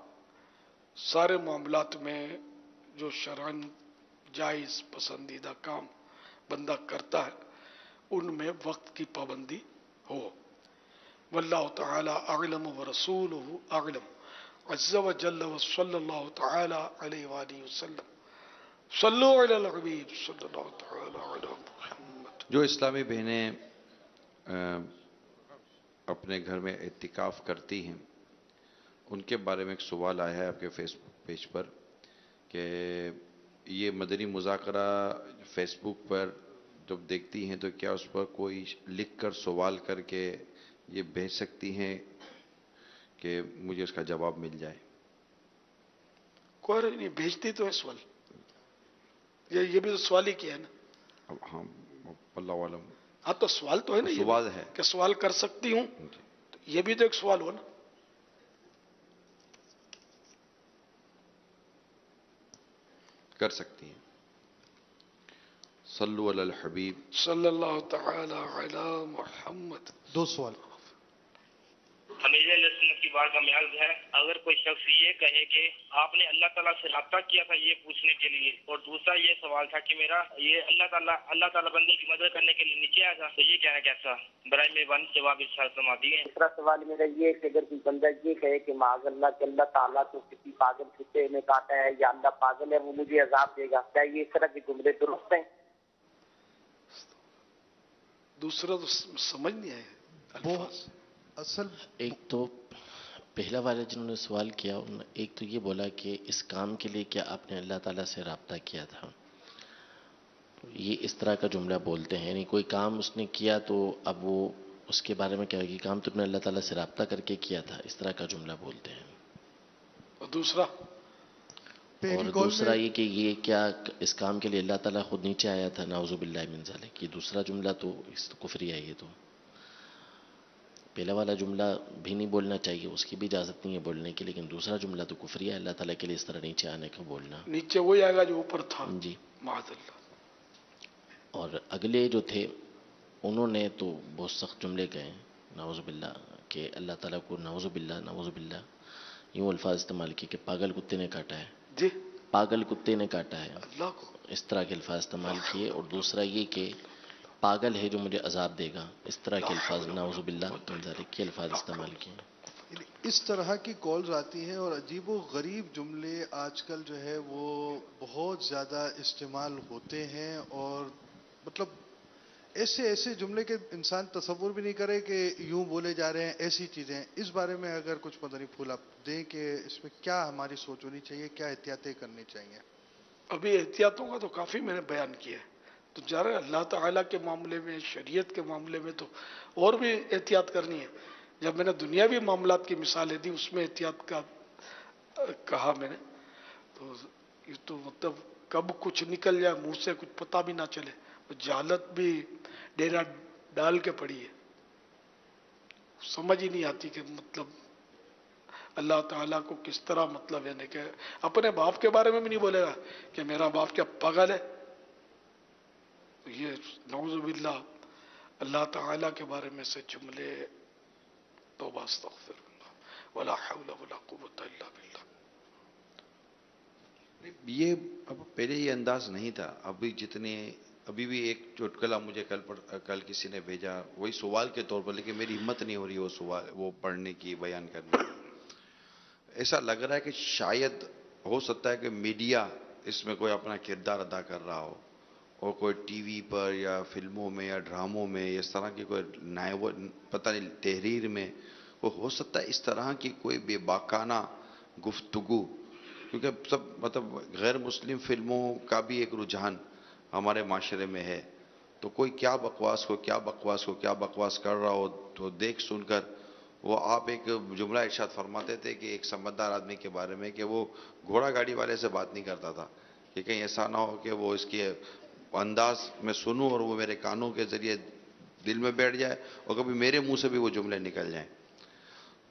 سارے معاملات میں جو شرعاً جائز پسندیدہ کام بندہ کرتا ہے ان میں وقت کی پابندی ہو۔ واللہ تعالی اعلم ورسولہ اعلم عز وجل وصلی اللہ تعالی علیہ وآلہ وسلم۔ صلو علی الحبیب صلی اللہ تعالی علی محمد۔ جو اسلامی بہنیں اپنے گھر میں اعتکاف کرتی ہیں ان کے بارے میں ایک سوال آیا ہے آپ کے فیس بک پیج پر کہ یہ مدنی مذاکرہ فیس بک پر جب دیکھتی ہیں تو کیا اس پر کوئی لکھ کر سوال کر کے یہ بھیج سکتی ہیں کہ مجھے اس کا جواب مل جائے؟ کوئی نہیں بھیجتی تو ہے سوال، یہ بھی تو سوال ہی کیا ہے نا۔ اب ہاں اللہ عالم، ہاں تو سوال تو ہے نا، سوال ہے کہ سوال کر سکتی ہوں، تو یہ بھی تو ایک سوال ہو نا۔ کر سکتی ہیں۔ صلو علی الحبیب صلی اللہ تعالی علی محمد۔ دو سوال۔ حمیدیہ علیہ السلام کی بات کا معیار ہے، اگر کوئی شخص یہ کہے کہ آپ نے اللہ تعالیٰ سے رابطہ کیا تھا یہ پوچھنے کے لیے، اور دوسرا یہ سوال تھا کہ میرا یہ اللہ تعالیٰ بندے کی مدد کرنے کے لیے نیچے آیا تھا، تو یہ کہنا کیسا؟ برائے مہربانی جواب ارشاد فرما دیے۔ دوسرا سوال میرا یہ ہے کہ اگر کوئی بندہ یہ کہے کہ معاذ اللہ کہ اللہ تعالیٰ کو کسی پاگل کتے نے کاٹا ہے یا اللہ پاگل ہے وہ مجھے عذاب دے گا، کیا یہ اس طرح کے جملے درست ہیں؟ دوسرا تو سمجھ نہیں آئے الفاظ۔ اصل ایک تو پہلا والے جنہوں نے سوال کیا ایک تو یہ بولا کہ اس کام کے لیے کیا آپ نے اللہ تعالیٰ سے رابطہ کیا تھا، یہ اس طرح کا جملہ بولتے ہیں، یعنی کوئی کام اس نے کیا تو اب وہ اس کے بارے میں کیا کہ کام تم نے اللہ تعالیٰ سے رابطہ کر کے کیا تھا، اس طرح کا جملہ بولتے ہیں۔ اور دوسرا اور دوسرا یہ کہ یہ کیا اس کام کے لیے اللہ تعالیٰ خود نیچے آیا تھا، نعوذ باللہ من ذالک، یہ دوسرا جملہ تو اس کفری ہے۔ یہ تو پہلا والا جملہ بھی نہیں بولنا چاہیے، اس کی بھی اجازت نہیں ہے بولنے کی، لیکن دوسرا جملہ تو کفری ہے، اللہ تعالیٰ کے لیے اس طرح نیچے آنے کا بولنا۔ نیچے وہی آئے گا جو اوپر تھا، جی معاذ اللہ۔ اور اگلے جو تھے انہوں نے تو بہت سخت جملے کہے، نعوذ باللہ، کہ اللہ تعالیٰ کو نعوذ باللہ یوں الفاظ استعمال کیے کہ پاگل کتے نے کاٹا ہے، جی پاگل کتے نے کاٹا ہے، اللہ کو اس طرح کے الفاظ استعمال کیے۔ اور دوسرا یہ کہ پاگل ہے جو مجھے عذاب دے گا، اس طرح کے الفاظ نعوذ باللہ من ذالک کے الفاظ استعمال کیے۔ اس طرح کی کالز آتی ہیں اور عجیب و غریب جملے آج کل جو ہے وہ بہت زیادہ استعمال ہوتے ہیں، اور مطلب ایسے جملے کے انسان تصور بھی نہیں کرے کہ یوں بولے جا رہے ہیں، ایسی چیزیں۔ اس بارے میں اگر کچھ مدنی پھول آپ دیں کہ اس میں کیا ہماری سوچ ہونی چاہیے، کیا احتیاطیں کرنی چاہیے؟ ابھی احتیاطوں کا تو کافی میں نے بیان کیا ہے، تو جا رہا ہے اللہ تعالیٰ کے معاملے میں، شریعت کے معاملے میں تو اور بھی احتیاط کرنی ہے۔ جب میں نے دنیاوی معاملات کی مثالیں دی اس میں احتیاط کا کہا میں نے، تو یہ تو مطلب کب کچھ نکل جائے منہ سے کچھ پتہ بھی نہ چلے، جہالت بھی ڈیرا ڈال کے پڑی ہے، سمجھ ہی نہیں آتی کہ مطلب اللہ تعالیٰ کو کس طرح مطلب یعنی کہ اپنے باپ کے بارے میں بھی نہیں بولے گا کہ میرا باپ کیا پاگل ہے، یہ نعوذ باللہ اللہ تعالیٰ کے بارے میں سے جملے، توبہ استغفر اللہ ولا حول ولا قوت الا باللہ۔ یہ اب پہلے یہ انداز نہیں تھا، ابھی بھی ایک چٹکلا مجھے کل کسی نے بھیجا وہی سوال کے طور پر، لیکن میری ہمت نہیں ہو رہی وہ سوال وہ پڑھنے کی، بیان کرنے کی۔ ایسا لگ رہا ہے کہ شاید ہو سکتا ہے کہ میڈیا اس میں کوئی اپنا کردار ادا کر رہا ہو، اور کوئی ٹی وی پر یا فلموں میں یا ڈراموں میں اس طرح کی کوئی پتہ نہیں تحریر میں وہ ہو سکتا ہے اس طرح کی کوئی بے باکانہ گفتگو، کیونکہ سب مطلب غیر مسلم فلموں کا بھی ایک رجحان ہمارے معاشرے میں ہے، تو کوئی کیا بکواس کر رہا ہو تو دیکھ سن کر وہ آپ ایک جملہ ارشاد فرماتے تھے کہ ایک سمجھدار آدمی کے بارے میں کہ وہ گھوڑا گاڑی والے سے بات نہیں کرتا تھا کہ کہیں ایسا نہ ہو کہ وہ اس کے انداز میں سنوں اور وہ میرے کانوں کے ذریعے دل میں بیٹھ جائے اور کبھی میرے منہ سے بھی وہ جملے نکل جائیں۔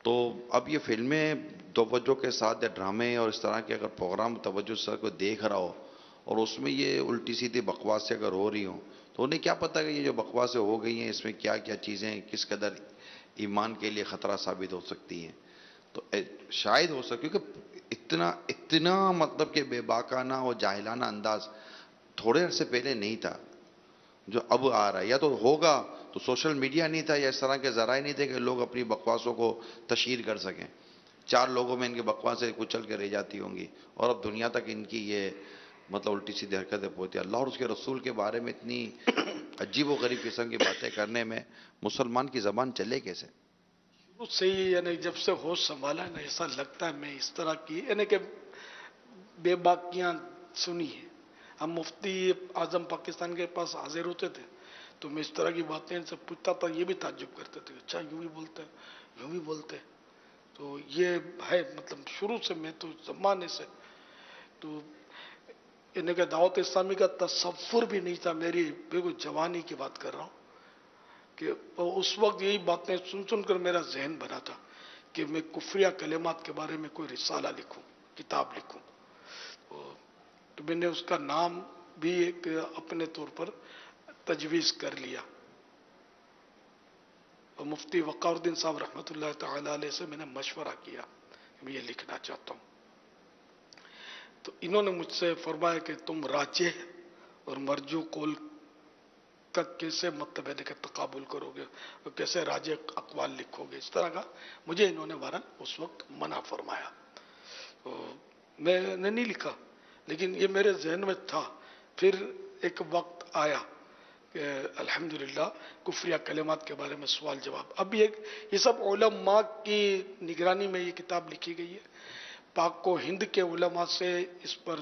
تو اب یہ فلمیں توجہ کے ساتھ یا ڈرامے اور اس طرح کے اگر پروگرام توجہ سے کوئی دیکھ رہا ہو اور اس میں یہ الٹی سیدھی بکواسیں اگر ہو رہی ہوں تو انہیں کیا پتہ کہ یہ جو بکواسیں ہو گئی ہیں اس میں کیا کیا چیزیں کس قدر ایمان کے لیے خطرہ ثابت ہو سکتی ہیں۔ تو شاید ہو سکے کیونکہ اتنا مطلب کہ بے باکانہ اور جاہلانہ انداز تھوڑے عرصے پہلے نہیں تھا جو اب آ رہا ہے، یا تو ہوگا تو سوشل میڈیا نہیں تھا یا اس طرح کے ذرائع نہیں تھے کہ لوگ اپنی بکواسوں کو تشہیر کر سکیں، 4 لوگوں میں ان کی بکواسیں کچل کے رہ جاتی ہوں گی اور اب دنیا تک ان کی یہ مطلب الٹی سیدھی حرکتیں پہنچتی ہیں۔ اللہ اور اس کے رسول کے بارے میں اتنی عجیب و غریب قسم کی باتیں کرنے میں مسلمان کی زبان چلے کیسے؟ شروع سے ہی یعنی جب سے ہوش سنبھالا ہے نا ایسا لگتا ہے میں اس طرح کی یعنی کہ بے باکیاں سنی ہیں۔ ہم مفتی اعظم پاکستان کے پاس حاضر ہوتے تھے تو میں اس طرح کی باتیں ان سے پوچھتا تھا، یہ بھی تعجب کرتے تھے، اچھا یوں بھی بولتے ہیں، یوں بھی بولتے ہیں۔ تو یہ ہے مطلب شروع سے میں تو زمانے سے تو انہیں کہ دعوت اسلامی کا تصور بھی نہیں تھا، میری بالکل جوانی کی بات کر رہا ہوں کہ اس وقت یہی باتیں سن کر میرا ذہن بنا تھا کہ میں کفریہ کلمات کے بارے میں کوئی رسالہ لکھوں، کتاب لکھوں۔ تو میں نے اس کا نام بھی ایک اپنے طور پر تجویز کر لیا اور مفتی وقار الدین صاحب رحمۃ اللہ تعالی علیہ سے میں نے مشورہ کیا کہ میں یہ لکھنا چاہتا ہوں۔ تو انہوں نے مجھ سے فرمایا کہ تم راجح اور مرجو قول کا کیسے مطلب ہے کہ تقابل کرو گے اور کیسے راجح اقوال لکھو گے، اس طرح کا مجھے انہوں نے بہرحال اس وقت منع فرمایا۔ تو میں نے نہیں لکھا لیکن یہ میرے ذہن میں تھا۔ پھر ایک وقت آیا کہ الحمدللہ کفریہ کلمات کے بارے میں سوال جواب، اب یہ سب علماء کی نگرانی میں یہ کتاب لکھی گئی ہے۔ پاک و ہند کے علماء سے اس پر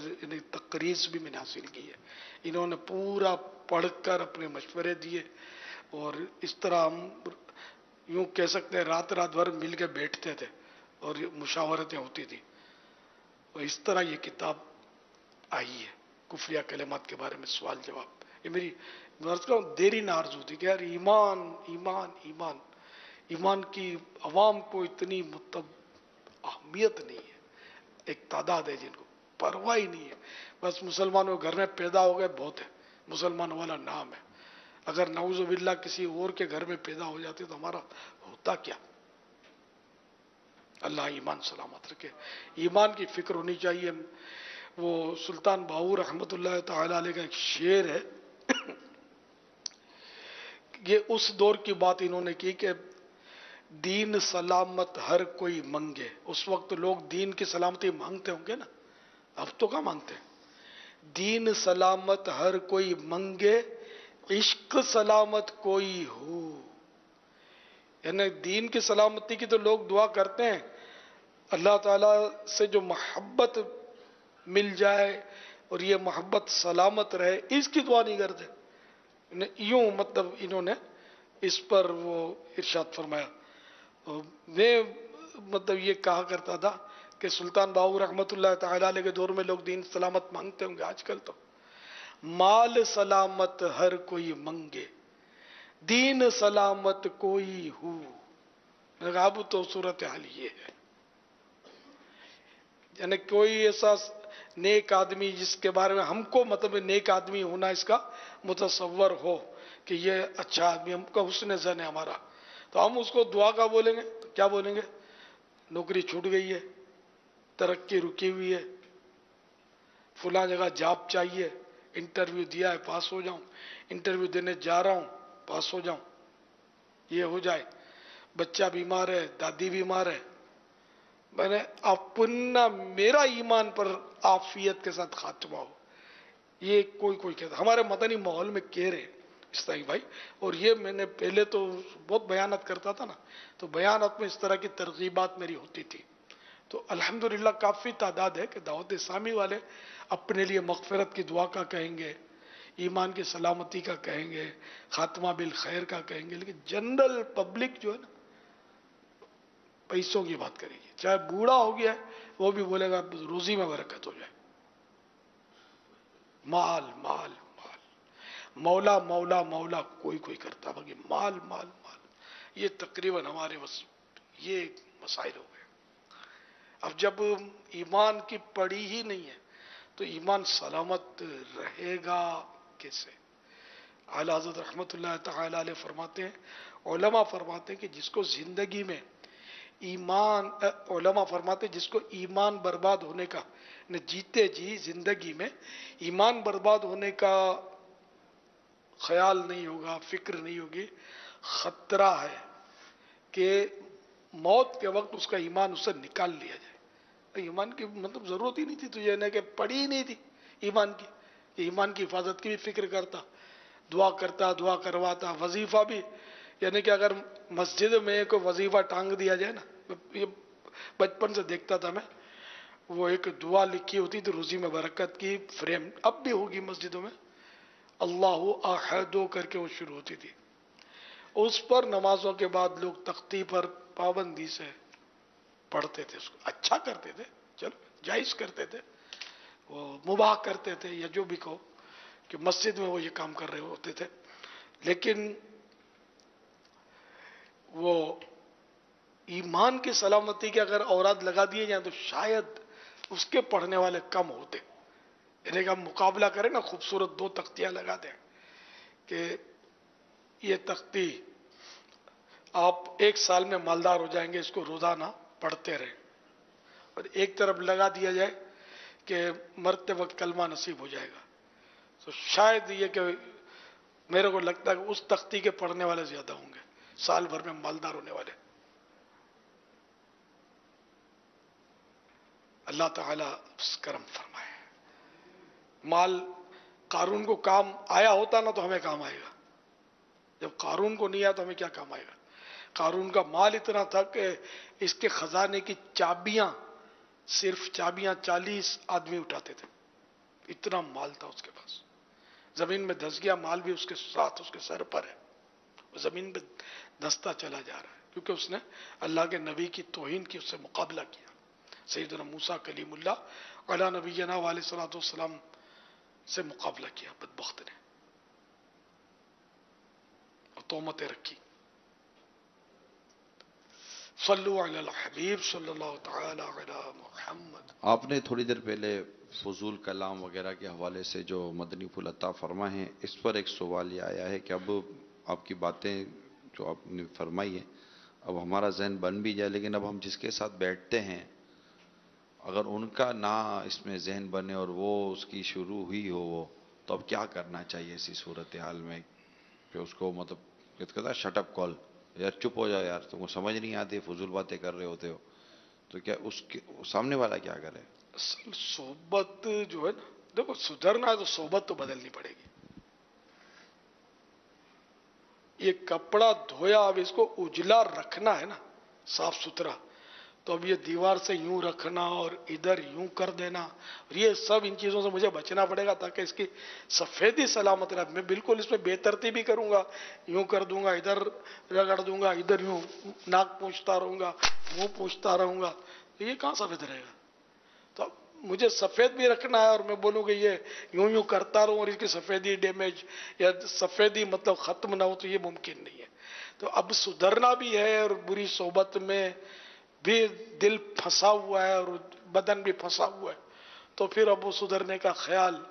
تقریض بھی میں نے حاصل کی ہے، انہوں نے پورا پڑھ کر اپنے مشورے دیے اور اس طرح ہم یوں کہہ سکتے ہیں رات بھر مل کے بیٹھتے تھے اور مشاورتیں ہوتی تھی اور اس طرح یہ کتاب آئی ہے کفریہ کلمات کے بارے میں سوال جواب۔ یہ میری دیری نہ آرزو تھی کہ یار ایمان ایمان ایمان ایمان کی عوام کو اتنی مطلب اہمیت نہیں ہے، ایک تعداد ہے جن کو پرواہ ہی نہیں ہے، بس مسلمانوں گھر میں پیدا ہو گئے بہت ہے، مسلمان والا نام ہے، اگر نعوذ باللہ کسی اور کے گھر میں پیدا ہو جاتے تو ہمارا ہوتا کیا؟ اللہ ایمان سلامت رکھے، ایمان کی فکر ہونی چاہیے۔ وہ سلطان باہو رحمۃ اللہ تعالی علیہ کا ایک شعر ہے، یہ اس دور کی بات انہوں نے کی کہ دین سلامت ہر کوئی منگے۔ اس وقت لوگ دین کی سلامتی مانگتے ہوں گے نا، اب تو کیا مانگتے ہیں؟ دین سلامت ہر کوئی منگے، عشق سلامت کوئی ہو۔ یعنی دین کی سلامتی کی تو لوگ دعا کرتے ہیں، اللہ تعالیٰ سے جو محبت مل جائے اور یہ محبت سلامت رہے اس کی دعا نہیں کرتے۔ یوں مطلب انہوں نے اس پر وہ ارشاد فرمایا۔ میں مطلب یہ کہا کرتا تھا کہ سلطان باہو رحمۃ اللہ تعالی علیہ کے دور میں لوگ دین سلامت مانگتے ہوں گے، آج کل تو مال سلامت ہر کوئی منگے، دین سلامت کوئی ہو۔ اب تو صورتحال یہ ہے، یعنی کوئی ایسا نیک آدمی جس کے بارے میں ہم کو مطلب نیک آدمی ہونا اس کا متصور ہو کہ یہ اچھا آدمی، ہم کا حسن ظن ہے ہمارا، تو ہم اس کو دعا کا بولیں گے، کیا بولیں گے؟ نوکری چھوٹ گئی ہے، ترقی رکی ہوئی ہے، فلاں جگہ جاب چاہیے، انٹرویو دیا ہے پاس ہو جاؤں، انٹرویو دینے جا رہا ہوں پاس ہو جاؤں، یہ ہو جائے، بچہ بیمار ہے، دادی بیمار ہے، میں نے اپنا میرا ایمان پر عافیت کے ساتھ خاتمہ ہو، یہ کوئی کہتا ہمارے مدنی ماحول میں کہہ رہے اسلامی بھائی، اور یہ میں نے پہلے تو بہت بیانات کرتا تھا نا، تو بیانات میں اس طرح کی ترغیبات میری ہوتی تھی، तो अल्हम्दुलिल्लाह काफ़ी तादाद है कि दावत इस्लामी वाले अपने लिए मगफिरत की दुआ का कहेंगे, ईमान की सलामती का कहेंगे, खात्मा बिल खैर का कहेंगे, लेकिन जनरल पब्लिक जो है ना पैसों की बात करेगी। चाहे बूढ़ा हो गया वो भी बोलेगा रोजी में बरकत हो जाए। माल माल माल, मौला मौला मौला कोई कोई करता, बाकी माल माल माल, ये तकरीबन हमारे बस ये मसाइल हो गए। अब जब ईमान की पड़ी ही नहीं है तो ईमान सलामत रहेगा कैसे? आला हज़रत रहमतुल्लाह तआला अलैह फरमाते हैं, उलमा फरमाते हैं कि जिसको जिंदगी में ईमान, उलमा फरमाते हैं जिसको ईमान बर्बाद होने का, न जीते जी जिंदगी में ईमान बर्बाद होने का ख्याल नहीं होगा, फिक्र नहीं होगी, खतरा है कि मौत के वक्त उसका ईमान उससे निकाल लिया जाए। ईमान की मतलब जरूरत ही नहीं थी तुझे, ना कि पड़ी ही नहीं थी ईमान की, कि ईमान की हिफाजत की भी फिक्र करता, दुआ करता, दुआ करवाता, वजीफा भी, यानी कि अगर मस्जिद में कोई वजीफा टांग दिया जाए ना, ये बचपन से देखता था मैं, वो एक दुआ लिखी होती थी रोजी में बरकत की, फ्रेम अब भी होगी मस्जिदों में, अल्लाहु अहदो करके वो शुरू होती थी। उस पर नमाजों के बाद लोग तख्ती पर पाबंदी से पढ़ते थे, उसको अच्छा करते थे, चलो जायज करते थे, वो मुबाह करते थे या जो भी कहो कि मस्जिद में वो ये काम कर रहे होते थे। लेकिन वो ईमान की सलामती के अगर औराद लगा दिए जाए तो शायद उसके पढ़ने वाले कम होते। यानी कि हम मुकाबला करें ना, खूबसूरत दो तख्तियां लगा दें कि ये तख्ती आप एक साल में मालदार हो जाएंगे, इसको रोजाना पढ़ते रहें, और एक तरफ लगा दिया जाए कि मरते वक्त कलमा नसीब हो जाएगा, तो शायद ये कि मेरे को लगता है कि उस तख्ती के पढ़ने वाले ज्यादा होंगे साल भर में मालदार होने वाले। अल्लाह ताला करम फरमाए। माल कारून को काम आया होता ना तो हमें काम आएगा, जब कारून को नहीं आया तो हमें क्या काम आएगा। कारून का माल इतना था कि इसके खजाने की चाबियां, सिर्फ चाबियां 40 आदमी उठाते थे, इतना माल था उसके पास। जमीन में धस गया माल भी उसके साथ, उसके सर पर है, जमीन पे धसता चला जा रहा है, क्योंकि उसने अल्लाह के नबी की तौहीन की, उससे मुकाबला किया। सैयदना मूसा कलीमुल्लाह अला नबीना वालेसलातु वस्सलाम से मुकाबला किया बदबख्त ने, और तोहमतें रखी। सल्लु अलल हबीब सल्लल्लाहु तआला अला मुहम्मद। आपने थोड़ी देर पहले फजूल कलाम वगैरह के हवाले से जो मदनी फूल अता फरमा है, इस पर एक सवाल ये आया है कि अब आपकी बातें जो आपने फरमाई है, अब हमारा जहन बन भी जाए, लेकिन अब हम जिसके साथ बैठते हैं अगर उनका ना इसमें जहन बने और वो उसकी शुरू हुई हो वो, तो अब क्या करना चाहिए ऐसी सूरत हाल में कि उसको मतलब कहता है शटअप कॉल, यार चुप हो जाओ यार, तुमको समझ नहीं आती, फजूल बातें कर रहे होते हो, तो क्या उसके सामने वाला क्या करे? असल सोबत जो है ना, देखो सुधरना है तो सोबत तो बदलनी पड़ेगी। ये कपड़ा धोया, अब इसको उजला रखना है ना, साफ सुथरा, तो अब ये दीवार से यूं रखना और इधर यूं कर देना, और ये सब इन चीजों से मुझे बचना पड़ेगा ताकि इसकी सफेदी सलामत रहे। मैं बिल्कुल इसमें बेतरतीबी करूंगा, यूं कर दूंगा, इधर रगड़ दूंगा, इधर यूं नाक पूछता रहूंगा, मुंह पूछता रहूंगा, तो ये कहां सफेद रहेगा। तो मुझे सफेद भी रखना है और मैं बोलूंगा ये यूं यूं करता रहूं और इसकी सफेदी डैमेज या सफेदी मतलब खत्म ना हो, तो ये मुमकिन नहीं है। तो अब सुधरना भी है और बुरी सोबत में भी दिल फंसा हुआ है और बदन भी फंसा हुआ है, तो फिर अब वो सुधरने का ख्याल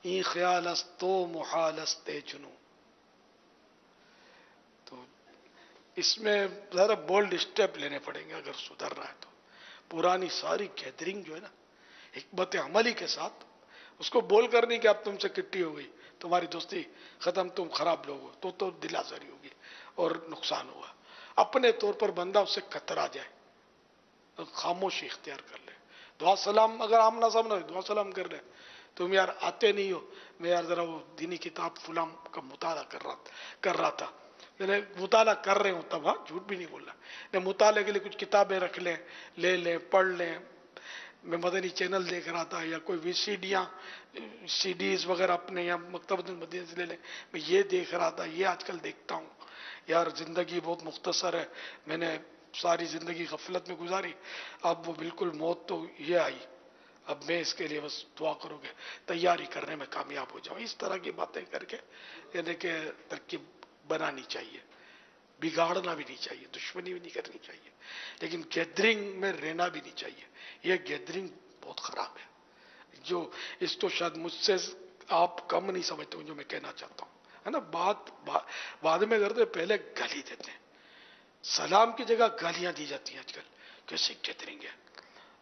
ई ख्याल अस्तो मुहालस्ते चुनू, तो इसमें जरा बोल्ड स्टेप लेने पड़ेंगे अगर सुधरना है तो। पुरानी सारी गैदरिंग जो है ना, हिकमत अमली के साथ उसको बोल कर नहीं कि अब तुमसे किट्टी हो गई, तुम्हारी दोस्ती खत्म, तुम खराब लोग हो, तो दिल आजारी होगी और नुकसान होगा। अपने तौर पर बंदा उससे कतरा जाए, तो खामोशी इख्तियार कर ले, दुआ सलाम, अगर आमना सामना दुआ सलाम कर ले, तुम यार आते नहीं हो, मैं यार जरा वो दीनी किताब फुलाम का मुताला कर रहा था, मैंने मुताला कर रहे हूं तब, हाँ झूठ भी नहीं बोलना, मैं मुताले के लिए कुछ किताबें रख लें, ले लें, पढ़ लें, मैं मदनी चैनल देख रहा था या कोई VCDयाँ CDs वगैरह अपने यहाँ मकतबतुल मदीना से ले लें, मैं ये देख रहा था, ये आजकल देखता हूँ। यार जिंदगी बहुत मुख्तसर है, मैंने सारी जिंदगी गफलत में गुजारी, अब वो बिल्कुल मौत तो ये आई, अब मैं इसके लिए बस दुआ करोगे तैयारी करने में कामयाब हो जाऊं। इस तरह की बातें करके यानी कि तरकीब बनानी चाहिए, बिगाड़ना भी नहीं चाहिए, दुश्मनी भी नहीं करनी चाहिए, लेकिन गैदरिंग में रहना भी नहीं चाहिए। यह गैदरिंग बहुत खराब है, जो इसको शायद मुझसे आप कम नहीं समझते हो जो मैं कहना चाहता हूँ, है ना। बाद में करते, पहले गाली देते हैं, सलाम की जगह गालियां दी जाती हैं आजकल। कैसी गैदरिंग है,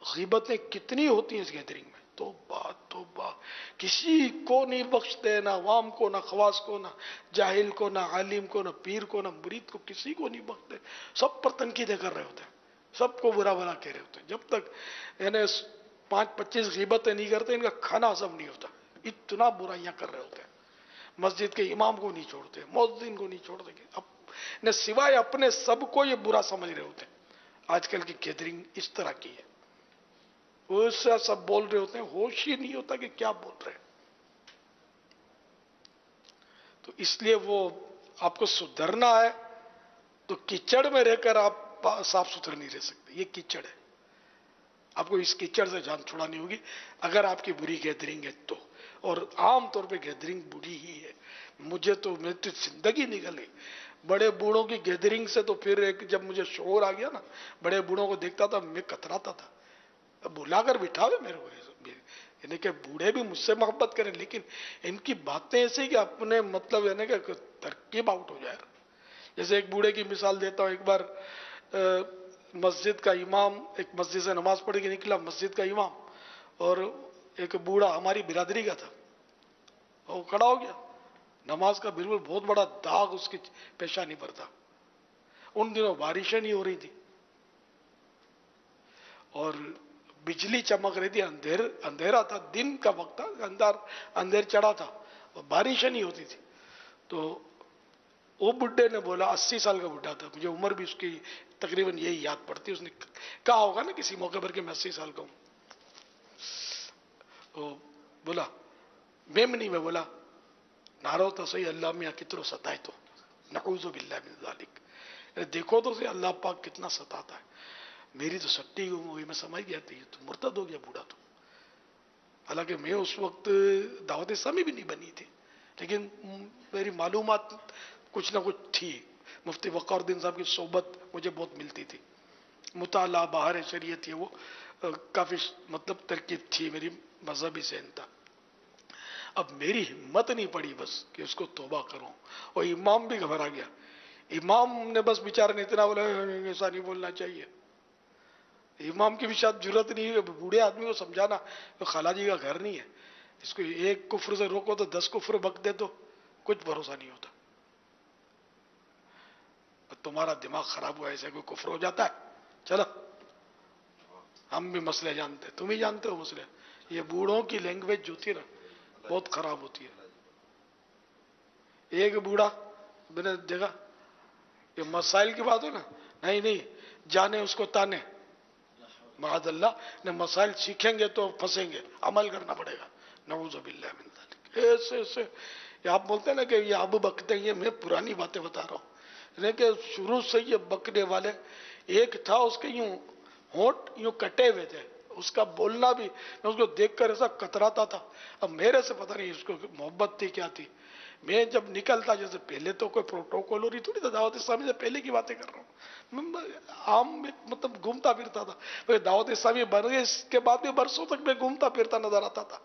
गीबतें कितनी होती हैं इस गैदरिंग में, तौबा, किसी को नहीं बख्शते, ना अवाम को, ना खवास को, ना जाहिल को, ना आलिम को, ना पीर को, ना मुरीद को, किसी को नहीं बख्शते, सब पर तनकीदें कर रहे होते हैं, सबको बुरा भला कह रहे होते हैं। जब तक यानी 5-25 गीबतें नहीं करते इनका खाना हजम नहीं होता, इतना बुराइयां कर रहे होते हैं। मस्जिद के इमाम को नहीं छोड़ते, मुअज्जिन को नहीं छोड़ते, अब सिवाय अपने सबको ये बुरा समझ रहे होते हैं। आजकल की गैदरिंग इस तरह की है, उससे सब बोल रहे होते हैं, होश ही नहीं होता कि क्या बोल रहे हैं। तो इसलिए वो आपको सुधरना है तो कीचड़ में रहकर आप साफ सुथरे नहीं रह सकते, ये कीचड़ है, आपको इस कीचड़ से जान छुड़ानी होगी अगर आपकी बुरी गैदरिंग है तो। और आम तौर पे गैदरिंग बुरी ही है। मुझे तो मेरी तो जिंदगी निकल गई बड़े बूढ़ों की गैदरिंग से। तो फिर एक जब मुझे शोर आ गया ना, बड़े बूढ़ों को देखता था, मैं कतराता था, बुलाकर बिठावे मेरे को, यानी कि बूढ़े भी मुझसे मोहब्बत करें, लेकिन इनकी बातें ऐसी कि अपने मतलब यानी कि तरकीब आउट हो जाए। जैसे एक बूढ़े की मिसाल देता हूँ, एक बार मस्जिद का इमाम, एक मस्जिद से नमाज पढ़ के निकला मस्जिद का इमाम, और एक बूढ़ा हमारी बिरादरी का था, वो खड़ा हो गया, नमाज का बिल्कुल बहुत बड़ा दाग उसकी पेशानी पर था। उन दिनों बारिशें नहीं हो रही थी और बिजली चमक रही थी, अंधेरा था, दिन का वक्त था, अंधेर चढ़ा था और बारिशें नहीं होती थी। तो वो बुढ़े ने बोला, 80 साल का बुढ़ा था, मुझे उम्र भी उसकी तकरीबन यही याद पड़ती, उसने कहा होगा ना किसी मौके पर कि मैं 80 साल का हूं। तो बोला मेमनी में बोला, नारो तो सही अल्लाह मियाँ कितनो सताए, तो नऊज़ु बिल्लाह मिन ज़ालिक, देखो तो सही अल्लाह पाक कितना सताता है। मेरी तो सट्टी गुम हो गई, मैं समझ गया था ये तो मुर्तद हो गया बूढ़ा तो। हालांकि मैं उस वक्त दावत इस्लामी भी नहीं बनी थी, लेकिन मेरी मालूमात कुछ ना कुछ थी, मुफ्ती वक़ारुद्दीन साहब की सोबत मुझे बहुत मिलती थी, मुताला बाहर शरीयत है वो काफी मतलब तरकीब थी मेरी मजहबी सेहनता। अब मेरी हिम्मत नहीं पड़ी बस कि उसको तौबा करूं, और इमाम भी घबरा गया। इमाम ने बस बेचारे ने इतना बोला, ऐसा नहीं बोलना चाहिए। इमाम की भी शायद जरूरत नहीं है बूढ़े आदमी को समझाना, तो खालाजी का घर नहीं है, इसको एक कुफ्र से रोको तो 10 कुफ्र बक दे तो कुछ भरोसा नहीं होता। तुम्हारा दिमाग खराब हुआ, ऐसे कोई कुफ्र हो जाता है? चलो हम भी मसले जानते, तुम ही जानते हो मसले। ये बूढ़ों की लैंग्वेज जो थी ना बहुत खराब होती है। एक बूढ़ा मैंने देखा, ये मसाइल की बात हो ना, नहीं जाने उसको ताने, माअज़ल्लाह ने मसाइल सीखेंगे तो फंसेंगे, अमल करना पड़ेगा, नऊज़ु बिल्लाह मिन ज़ालिक। ऐसे आप बोलते हैं ना कि ये अब बकते हैं, मैं पुरानी बातें बता रहा हूँ, लेकिन शुरू से ये बकने वाले। एक था उसके यूं होंठ यूं कटे हुए थे, उसका बोलना भी मैं उसको देखकर ऐसा कतराता था। अब मेरे से पता नहीं उसको मोहब्बत थी क्या थी। मैं जब निकलता, जैसे पहले तो कोई प्रोटोकॉल हो रही थोड़ी था, दावत इस्लामी से पहले की बातें कर रहा हूँ, आम में मतलब घूमता फिरता था। फिर दावत इस्लामी बन गई, इसके बाद भी बरसों तक मैं घूमता फिरता नजर आता था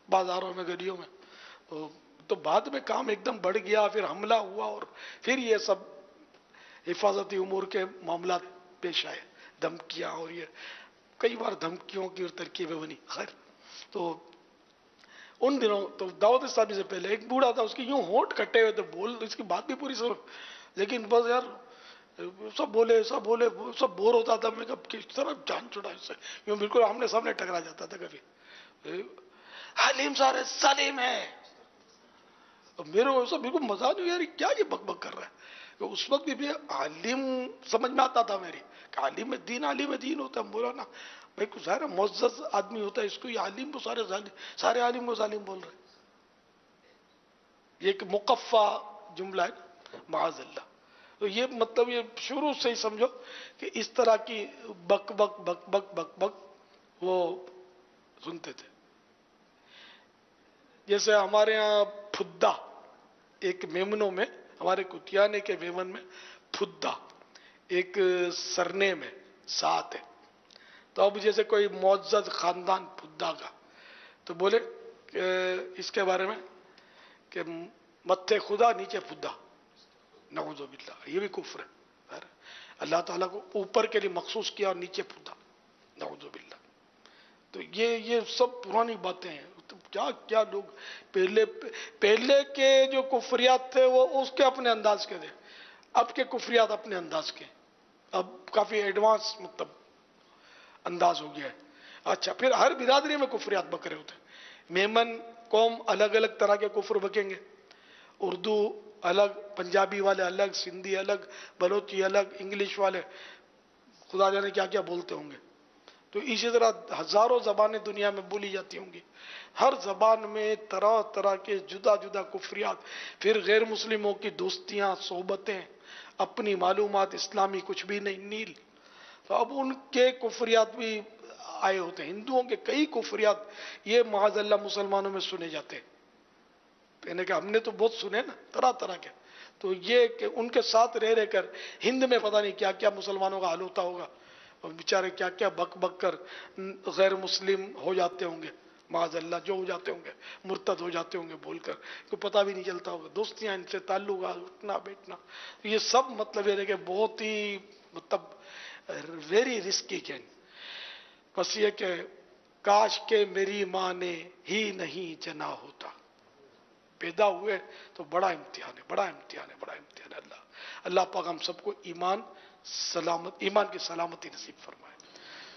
बाजारों में, गलियों में। तो बाद में काम एकदम बढ़ गया, फिर हमला हुआ और फिर ये सब हिफाजती उमूर के मामला पेश आए, धमकियां, और ये कई बार धमकियों की और तरकीबें बनी। खैर, तो उन दिनों तो दावत इस्लामी से पहले एक बूढ़ा था, उसके यूं होंठ कटे हुए थे, बोल इसकी बात भी पूरी सुन, लेकिन बस यार सब बोले सब बोर होता था। मैं कब किस तरह जान छुड़ा इससे, यूं बिल्कुल आमने सामने टकरा जाता था कभी। हलीम सारे सलीम है, मेरे को बिल्कुल मजा नहीं यार, क्या ये बकबक कर रहा है, کہ اس وقت بھی عالم سمجھ میں آتا تھا میری کہ عالم دین ہوتا ہے مولانا بھائی کو ظاہر معزز آدمی ہوتا ہے، اس کو یہ عالم کو سارے عالم کو ظالم بول رہے. یہ ایک مقفع جملہ ہے معاذ اللہ. تو یہ مطلب یہ شروع سے ہی سمجھو کہ اس طرح کی بک بک بک بک بک بک وہ سنتے تھے. جیسے ہمارے ہاں پھدا ایک میمنوں میں، ہمارے کتیانے کے میمن میں پھدا ایک سرنیم ہے، ساتھ ہے. تو اب جیسے کوئی معزز خاندان پھدا کا تو بولے کہ اس کے بارے میں کہ متھے خدا نیچے پھدا، نعوذ باللہ، یہ بھی کفر ہے. اللہ تعالیٰ کو اوپر کے لیے مخصوص کیا اور نیچے پھدا، نعوذ باللہ. تو یہ سب پرانی باتیں ہیں. کیا کیا لوگ پہلے کے جو کفریات تھے وہ اس کے اپنے انداز کے تھے، اب کے کفریات اپنے انداز کے، اب کافی ایڈوانس مطلب انداز ہو گیا ہے. اچھا، پھر ہر برادری میں کفریات بکرے ہوتے ہیں. میمن قوم الگ الگ طرح کے کفر بکیں گے، اردو الگ، پنجابی والے الگ، سندھی الگ، بلوچی الگ، انگلش والے خدا جانے کیا کیا بولتے ہوں گے. تو اسی طرح ہزاروں زبانیں دنیا میں بولی جاتی ہوں گی، ہر زبان میں طرح طرح کے جدا جدا کفریات. پھر غیر مسلموں کی دوستیاں، صحبتیں، اپنی معلومات اسلامی کچھ بھی نہیں، نیل. تو اب ان کے کفریات بھی آئے ہوتے ہیں. ہندوؤں کے کئی کفریات یہ معاذ اللہ مسلمانوں میں سنے جاتے ہیں. کہنے کہ ہم نے تو بہت سنے نا طرح طرح کے. تو یہ کہ ان کے ساتھ رہ کر ہند میں پتہ نہیں کیا کیا مسلمانوں کا حال ہوتا ہوگا، اور بیچارے کیا کیا بک بک کر غیر مسلم ہو جاتے ہوں گے، معاذ اللہ جو ہو جاتے ہوں گے، مرتد ہو جاتے ہوں گے بول کر، کوئی پتہ بھی نہیں چلتا ہوگا. دوستیاں، ان سے تعلقات، اٹھنا بیٹھنا، یہ سب مطلب یہ ہے کہ بہت ہی مطلب ویری رسکی گیم. بس یہ کہ کاش کہ میری ماں نے ہی نہیں جنا ہوتا. پیدا ہوئے تو بڑا امتحان ہے، بڑا امتحان ہے، بڑا امتحان ہے. اللہ پاک ہم سب کو ایمان کی سلامتی نصیب فرمائے.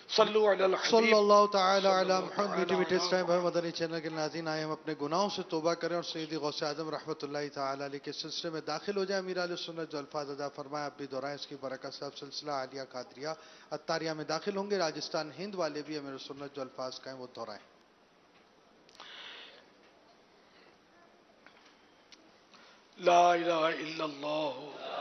صلو علی الحبیب صلی اللہ تعالی علی محمد. اس ٹائم بھائی مدنی چینل کے ناظرین آئے ہم اپنے گناہوں سے توبہ کریں اور سیدی غوث اعظم رحمۃ اللہ تعالی علیہ کے سلسلے میں داخل ہو جائیں. امیر اہل سنت جو الفاظ ادا فرمائے آپ بھی دہرائیں اس کی برکت سے. آپ سلسلہ عالیہ قادریہ عطاریہ میں داخل ہوں گے. راجستھان ہند والے بھی امیر سنت جو الفاظ کہیں وہ دہرائیں. لا الہ الا اللہ